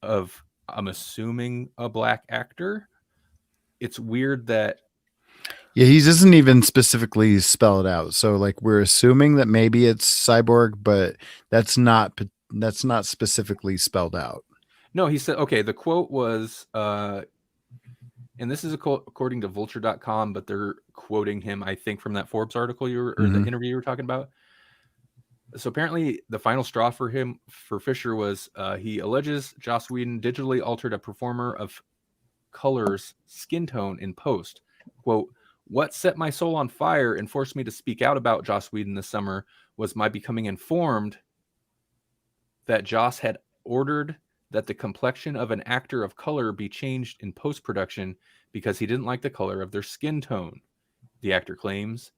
of, I'm assuming, a black actor. It's weird that he doesn't even specifically spell it out. So like we're assuming that maybe it's Cyborg, but that's not specifically spelled out. No, he said, okay, the quote was, and this is a quote according to vulture.com, but they're quoting him, I think, from that Forbes article the interview you were talking about. So apparently the final straw for Fisher was he alleges Joss Whedon digitally altered a performer of color's skin tone in post. Quote, what set my soul on fire and forced me to speak out about Joss Whedon this summer was my becoming informed that Joss had ordered that the complexion of an actor of color be changed in post-production because he didn't like the color of their skin tone. The actor claims,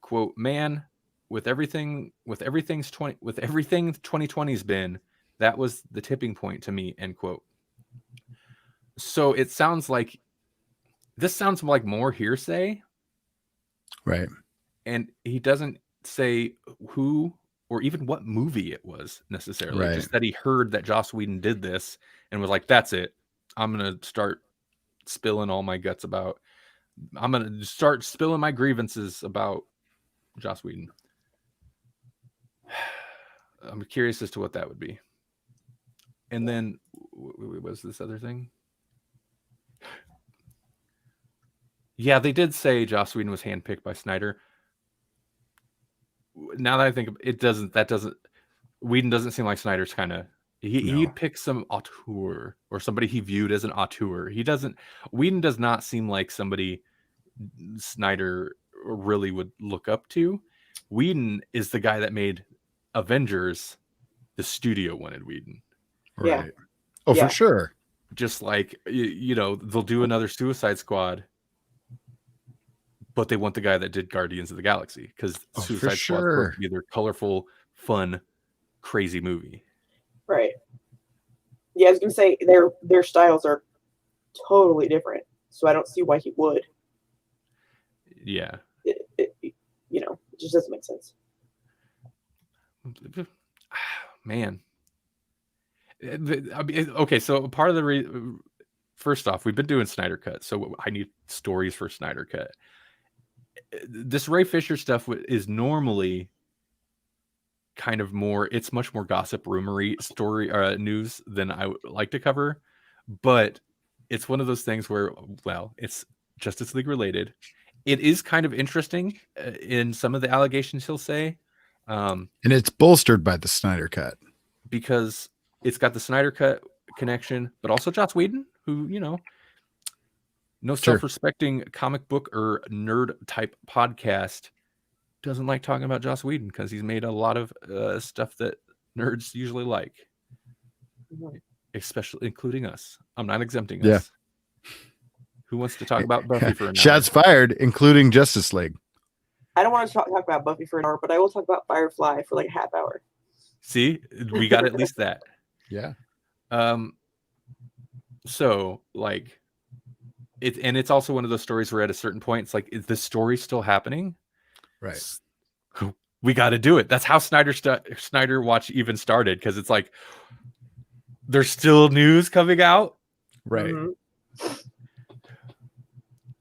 quote, man, with everything 2020's been, that was the tipping point to me, end quote. So it sounds like more hearsay, right? And he doesn't say who or even what movie it was necessarily. Just that he heard that Joss Whedon did this and was like, that's it, I'm gonna start spilling all my guts about, I'm gonna start spilling my grievances about Joss Whedon. I'm curious as to what that would be. And then what was this other thing? Yeah, they did say Joss Whedon was handpicked by Snyder. Now that I think it, Whedon doesn't seem like Snyder's kind of. He'd pick some auteur or somebody he viewed as an auteur. Whedon does not seem like somebody Snyder really would look up to. Whedon is the guy that made Avengers. The studio wanted Whedon. Right. Yeah. Oh, for sure. Just like, they'll do another Suicide Squad, but they want the guy that did Guardians of the Galaxy, because Suicide Squad is supposed to be their colorful, fun, crazy movie. Right. Yeah, I was gonna say their styles are totally different, so I don't see why he would. Yeah. It just doesn't make sense. Man. Okay, so part of the first off, we've been doing Snyder Cut, so I need stories for Snyder Cut. This Ray Fisher stuff is normally kind of it's much more gossip rumory story news than I would like to cover, but it's one of those things where, well, it's Justice League related. It is kind of interesting in some of the allegations he'll say, and it's bolstered by the Snyder Cut, because it's got the Snyder Cut connection, but also Joss Whedon, who, no self-respecting comic book or nerd type podcast doesn't like talking about Joss Whedon, because he's made a lot of stuff that nerds usually like, especially including us. I'm not exempting us. Yeah. Who wants to talk about Buffy for an hour? Shots fired, including Justice League. I don't want to talk about Buffy for an hour, but I will talk about Firefly for like a half hour. See, we got at least that. Yeah. So like, it's also one of those stories where at a certain point, it's like, is the story still happening? Right. We got to do it. That's how Snyder Watch even started, because it's like there's still news coming out. Right. Mm-hmm.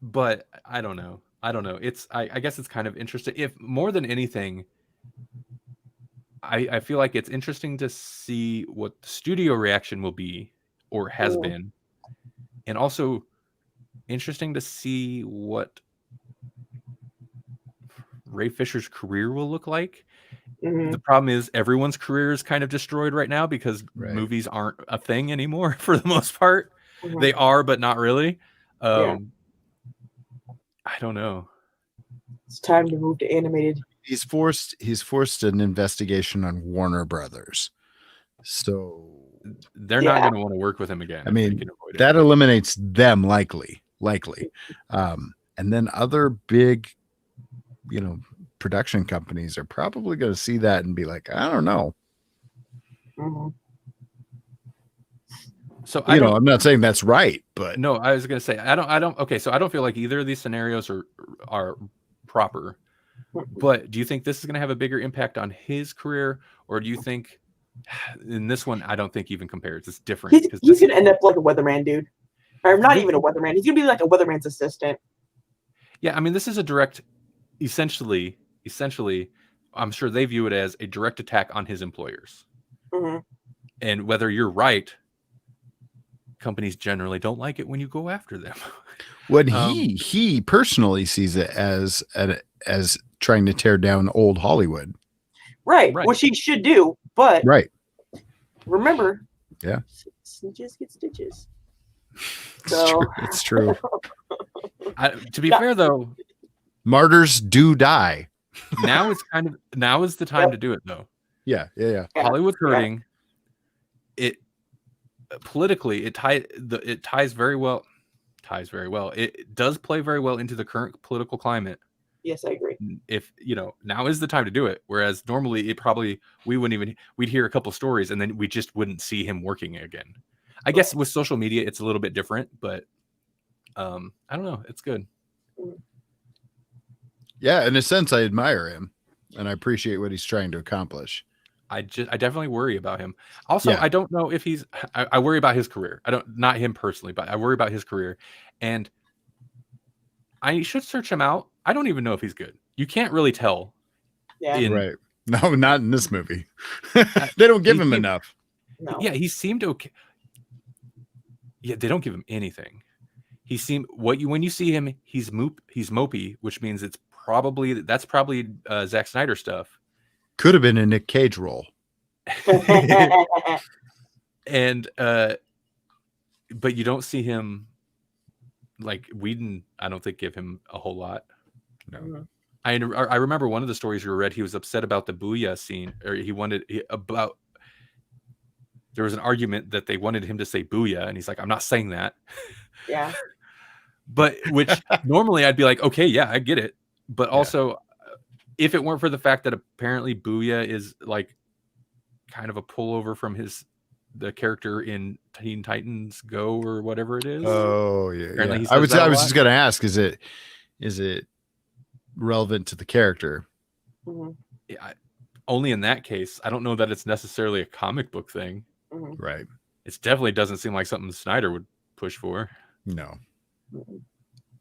But I don't know. It's I guess it's kind of interesting. If more than anything, I feel like it's interesting to see what the studio reaction will be, or has been, and also interesting to see what Ray Fisher's career will look like. Mm-hmm. The problem is everyone's career is kind of destroyed right now, because movies aren't a thing anymore for the most part. Mm-hmm. They are, but not really. I don't know. It's time to move to animated. He's forced an investigation on Warner Brothers, so they're not going to want to work with him again. I mean, that eliminates them likely. And then other big, production companies are probably going to see that and be like, I don't know. Mm-hmm. So I'm not saying that's right, but no, I was going to say I don't. Okay, so I don't feel like either of these scenarios are proper. But do you think this is going to have a bigger impact on his career, or do you think in this one, I don't think even compares? It's different. He's going to end up like a weatherman dude, or not even a weatherman. He's going to be like a weatherman's assistant. Yeah, I mean, this is a direct, essentially, I'm sure they view it as a direct attack on his employers. Mm-hmm. And whether you're right, companies generally don't like it when you go after them. When he personally sees it as trying to tear down old Hollywood, right? Which he should do, but remember, snitches get stitches. It's true. To be fair, though, martyrs do die. Now is the time to do it, though. Yeah. Hollywood's hurting. It politically, it ties very well. It does play very well into the current political climate. Yes, I agree. If now is the time to do it. Whereas normally we'd hear a couple stories and then we just wouldn't see him working again. I guess with social media it's a little bit different, but I don't know. It's good. Yeah, in a sense, I admire him and I appreciate what he's trying to accomplish. I definitely worry about him. Also, I don't know if I worry about his career. Not him personally, but I worry about his career. And I should search him out. I don't even know if he's good. You can't really tell. Yeah. Right. No, not in this movie. They don't give him enough. No. Yeah, he seemed okay. Yeah, they don't give him anything. He seemed when you see him, he's mopey, which means that's probably Zack Snyder stuff. Could have been a Nic Cage role. And but you don't see him like Whedon. I don't think give him a whole lot. No. Mm-hmm. I remember one of the stories we read. He was upset about the booyah scene, or there was an argument that they wanted him to say booyah, and he's like, I'm not saying that. Yeah. But which normally I'd be like, okay, yeah, I get it. But also, if it weren't for the fact that apparently booyah is like kind of a pullover from the character in Teen Titans Go or whatever it is. Oh yeah. Apparently he I was says that a lot. just gonna ask, is it relevant to the character? Mm-hmm. Yeah, only in that case. I don't know that it's necessarily a comic book thing. Mm-hmm. Right. It definitely doesn't seem like something Snyder would push for. No. Mm-hmm.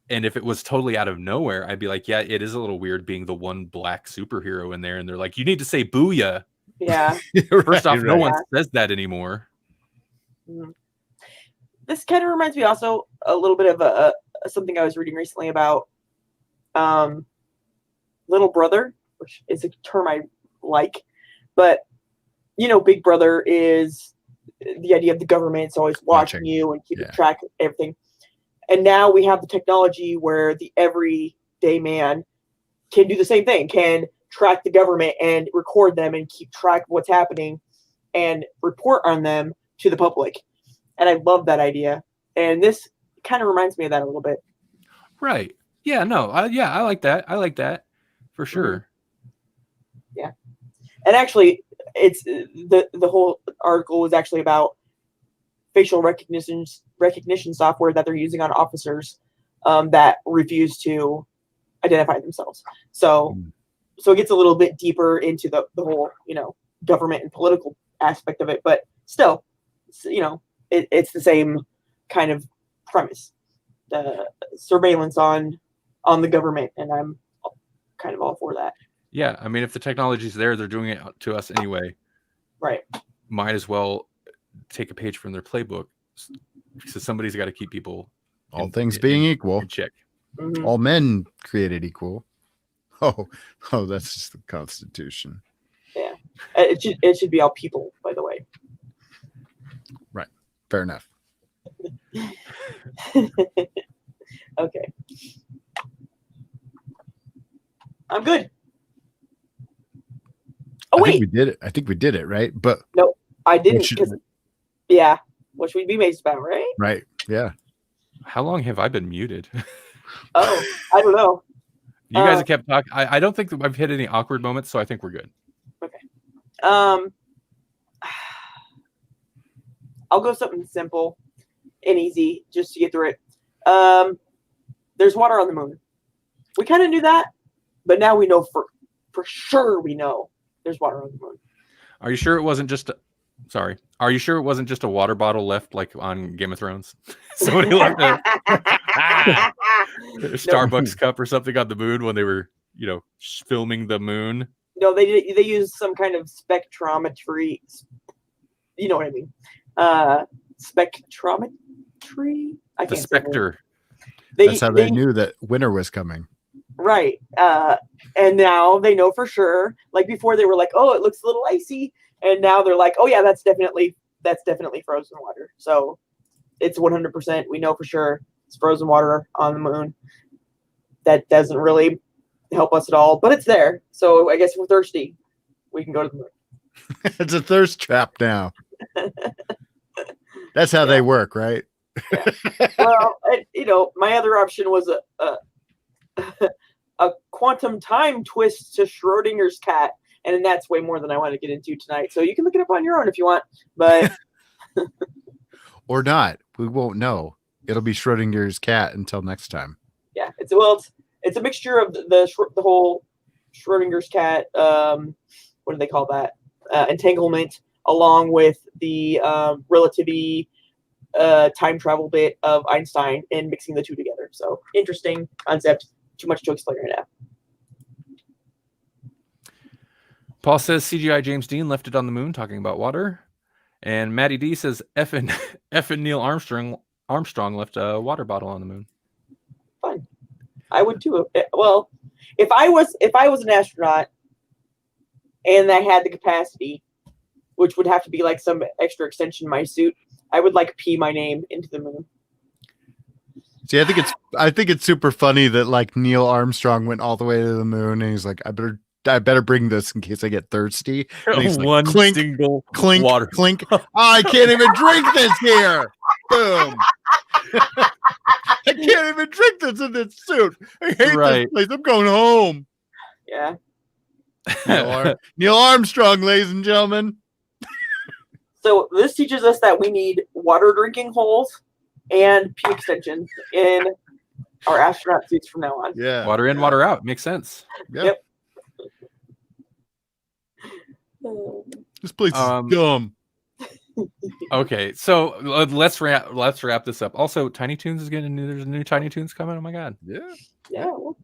And if it was totally out of nowhere, I'd be like, yeah, it is a little weird being the one black superhero in there. And they're like, you need to say booyah. Yeah. First off, no one says that anymore. Mm-hmm. This kind of reminds me also a little bit of something I was reading recently about Little Brother, which is a term I like. But, Big Brother is the idea of the government's always watching you and keeping track of everything. And now we have the technology where the everyday man can do the same thing, can track the government and record them and keep track of what's happening and report on them to the public. And I love that idea. And this kind of reminds me of that a little bit. Right. Yeah, no. I like that. I like that for sure. Yeah. And actually, it's the whole article was actually about facial recognition software that they're using on officers that refuse to identify themselves. So it gets a little bit deeper into the whole, government and political aspect of it, but still, it's the same kind of premise, the surveillance on the government, and I'm kind of all for that. Yeah, I mean, if the technology's there, they're doing it to us anyway. Right. Might as well take a page from their playbook. So somebody's got to keep people. All things being equal. In check. Mm-hmm. All men created equal. Oh, that's just the Constitution. Yeah, it should be all people, by the way. Right. Fair enough. Okay. I'm good. Oh, wait. I think we did it, right? But no, I didn't. Which we'd be amazed about, right? Right. Yeah. How long have I been muted? Oh, I don't know. You guys have kept talking. I don't think that I've hit any awkward moments, so I think we're good. Okay. I'll go something simple and easy just to get through it. There's water on the moon. We kind of knew that, but now we know for sure we know there's water on the moon. Are you sure it wasn't just Are you sure it wasn't just a water bottle left like on Game of Thrones? Somebody left a Starbucks cup or something on the moon when they were, filming the moon. No, they used some kind of spectrometry. You know what I mean? Spectrometry. I can't. The specter. That's how they knew that winter was coming. Right. And now they know for sure. Like before, they were like, "Oh, it looks a little icy," and now they're like, "Oh yeah, that's definitely frozen water." So it's 100%. We know for sure it's frozen water on the moon. That doesn't really help us at all, but it's there. So I guess if we're thirsty, we can go to the moon. It's a thirst trap now. That's how they work, right? Yeah. Well, my other option was a quantum time twist to Schrodinger's cat, and that's way more than I want to get into tonight. So you can look it up on your own if you want, but or not. We won't know. It'll be Schrodinger's cat until next time. Yeah, it's a mixture of the whole Schrodinger's cat. What do they call that? Entanglement, along with the relativity time travel bit of Einstein, and mixing the two together. So interesting concept. Too much to explain right now. Paul says CGI James Dean left it on the moon, talking about water. And Maddie D says F and Neil Armstrong left a water bottle on the moon. Fine. I would too. Well, if I was an astronaut and I had the capacity, which would have to be like some extra extension in my suit, I would like pee my name into the moon. See, I think it's super funny that like Neil Armstrong went all the way to the moon and he's like, I better bring this in case I get thirsty. And he's like, One clink, single clink, water. clink. Oh, I can't even drink this here. Boom. I can't even drink this in this suit. I hate this place. I'm going home. Yeah. Neil Armstrong, ladies and gentlemen. So this teaches us that we need water drinking holes and pee extensions in our astronaut suits from now on. Yeah. Water in, water out. Makes sense. Yep. This place is dumb. Okay, so let's wrap this up. Also, Tiny Toons is getting there's a new Tiny Toons coming. Oh my god. Yeah. Well,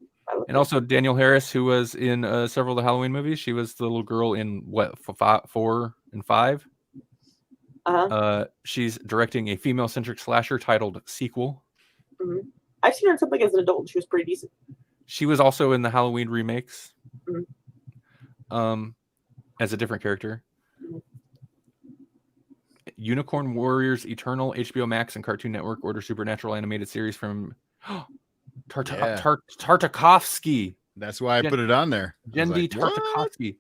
and also Danielle Harris, who was in several of the Halloween movies. She was the little girl in 4 and 5. She's directing a female-centric slasher titled Sequel. Mm-hmm. I've seen her in something as an adult, and she was pretty decent. She was also in the Halloween remakes. As a different character. Unicorn Warriors Eternal, HBO Max and Cartoon Network order supernatural animated series from Tartakovsky. That's why I put it on there. Jendi Tartakovsky.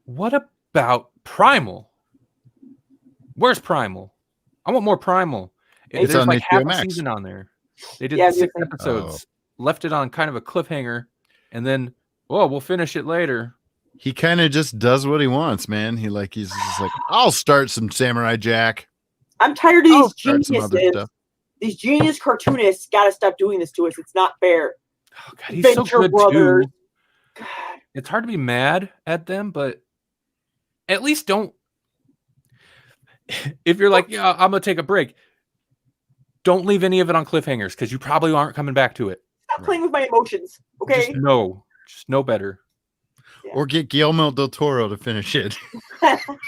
What about Primal? Where's Primal? I want more Primal. It's There's on like HBO half a Max. season on there. They did 6 episodes, left it on kind of a cliffhanger, and then, we'll finish it later. He kind of just does what he wants, man. He's just like, I'll start some Samurai Jack. I'm tired of these geniuses. These genius cartoonists got to stop doing this to us. It's not fair. Oh, God, he's so good too. It's hard to be mad at them, but at least don't. If you're like, yeah, I'm gonna take a break, don't leave any of it on cliffhangers because you probably aren't coming back to it. Stop playing with my emotions, okay? Just know better. Yeah. Or get Guillermo del Toro to finish it.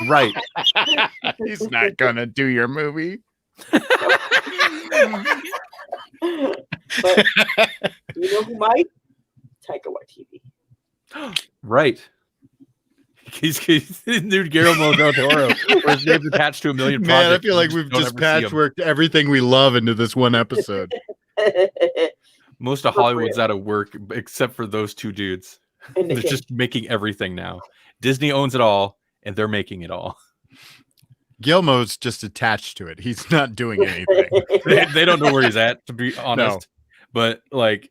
Right. He's not gonna do your movie. But you know who might? Taika Waititi. Right. He's new Guillermo del Toro. Where his name's attached to a million projects. Man, I feel like we've just patchworked everything we love into this one episode. Most of Hollywood's out of work except for those two dudes. They're just making everything now. Disney owns it all, and they're making it all. Guillermo's just attached to it. He's not doing anything. They don't know where he's at, to be honest. No. But like,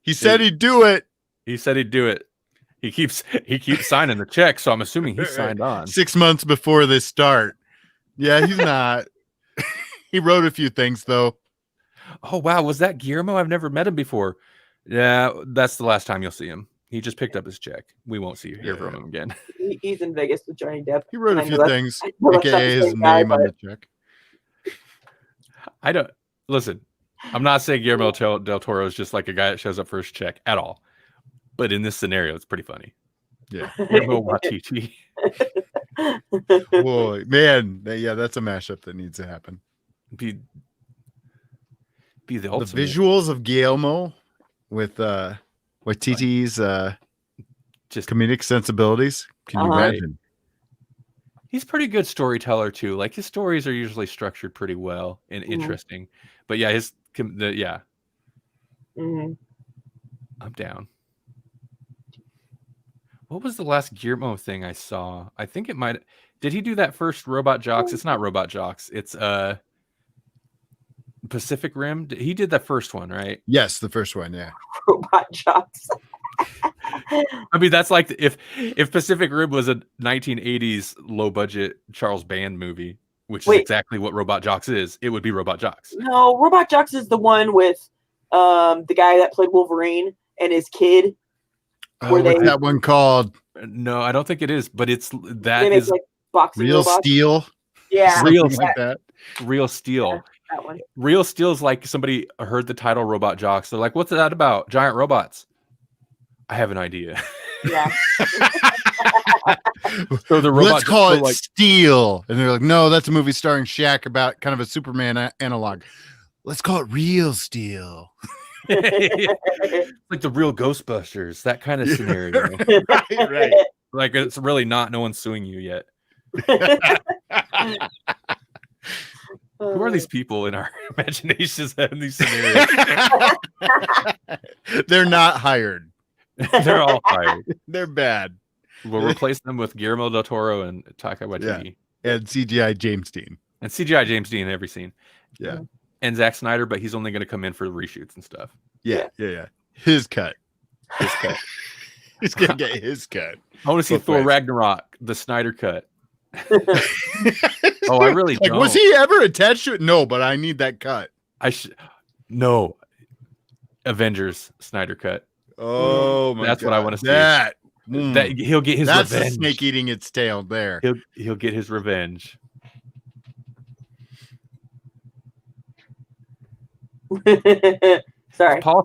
he said he'd do it. He said he'd do it. He keeps signing the check, so I'm assuming he signed on. 6 months before they start. Yeah, he's not. He wrote a few things though. Oh wow, was that Guillermo? I've never met him before. Yeah, that's the last time you'll see him. He just picked up his check. We won't hear from him again. He's in Vegas with Johnny Depp. He wrote a few things, aka his name on the check. I don't listen. I'm not saying Guillermo del Toro is just like a guy that shows up for his check at all. But in this scenario, it's pretty funny. Yeah. Guillermo Waititi. Boy, man, that's a mashup that needs to happen. Be the ultimate. The visuals of Guillermo with Waititi's just comedic sensibilities. Can you imagine? He's a pretty good storyteller too. Like his stories are usually structured pretty well and interesting. But yeah, Mm-hmm. I'm down. What was the last Guillermo thing I saw? I think it might. Did he do that first Robot Jocks? It's not Robot Jocks. It's Pacific Rim. He did that first one, right? Yes, the first one. Yeah. Robot Jocks. I mean, that's like if Pacific Rim was a 1980s low budget Charles Band movie, which is exactly what Robot Jocks is. It would be Robot Jocks. No, Robot Jocks is the one with the guy that played Wolverine and his kid. What's that one called? No, I don't think it is, but it's like boxing Real robots. Steel. Yeah, Real like that. Real Steel. Yeah, that one. Real Steel is like somebody heard the title Robot Jocks. They're like, "What's that about? Giant robots." I have an idea. Yeah. So the robot Let's call just it go like, Steel. And they're like, no, that's a movie starring Shaq about kind of a Superman analog. Let's call it Real Steel. like the real Ghostbusters, that kind of scenario. Right. Like it's really not. No one's suing you yet. Who are these people in our imaginations having these scenarios? They're not hired. They're all fired. They're bad. We'll replace them with Guillermo del Toro and Taika Waititi. And CGI James Dean. And CGI James Dean in every scene. Yeah. And Zack Snyder, but he's only going to come in for the reshoots and stuff. Yeah. His cut. His cut. He's going to get his cut. I want to see Both Thor ways. Ragnarok, the Snyder cut. Oh, I really Like, don't. was he ever attached to it? No, but I need that cut. No. Avengers Snyder cut. Oh my That's God. what I want to see. That He'll get his that's revenge. the snake eating its tail there. He'll get his revenge. Sorry. Paul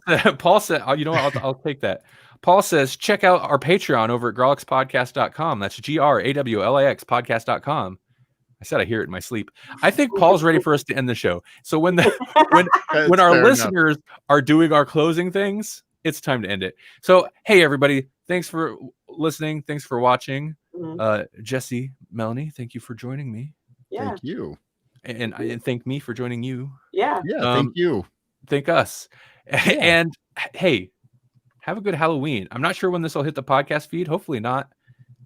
said, oh, you know what? I'll take that. Paul says, check out our Patreon over at grawlixpodcast.com. That's GRAWLAX podcast.com. I said I hear it in my sleep. I think Paul's ready for us to end the show. So when when our listeners are doing our closing things, it's time to end it. So, hey, everybody, thanks for listening. Thanks for watching. Jesse, Melanie, thank you for joining me. Yeah. Thank you. And thank me for joining you. Yeah. Yeah, thank you. Thank us. Yeah. And hey, have a good Halloween. I'm not sure when this will hit the podcast feed. Hopefully not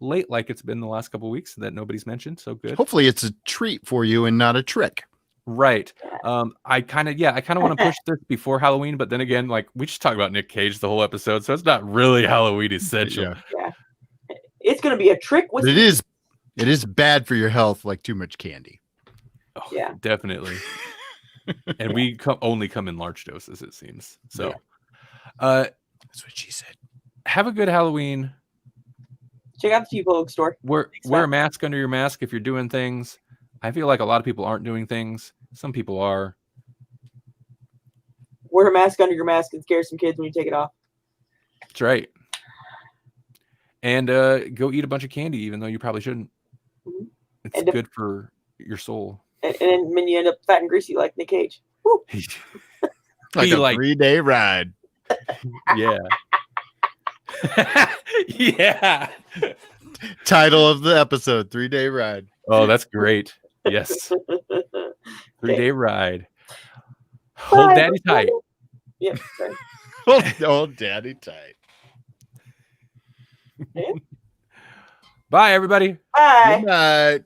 late like it's been the last couple of weeks that nobody's mentioned. So good. Hopefully it's a treat for you and not a trick. Right. I kind of want to push this before Halloween, but then again, like we just talked about Nic Cage the whole episode, so it's not really Halloween essential. Yeah. It's gonna be a trick with It is bad for your health, like too much candy. Oh, Yeah. Definitely. And we only come in large doses, it seems. So That's what she said. have a good Halloween. Check out the People store. Wear a mask under your mask if you're doing things. I feel like a lot of people aren't doing things. Some people are. Wear a mask under your mask and scare some kids when you take it off. That's right. And go eat a bunch of candy, even though you probably shouldn't. Mhm. It's good for your soul. And then you end up fat and greasy like Nic Cage. Woo. Like Be a like- 3-day ride. Yeah. Yeah. Title of the episode: 3-day ride. Oh, that's great. Yes. 3-day ride. Bye, Hold daddy tight. Yep. Sorry. Hold daddy tight. Bye, everybody. Bye. Good night.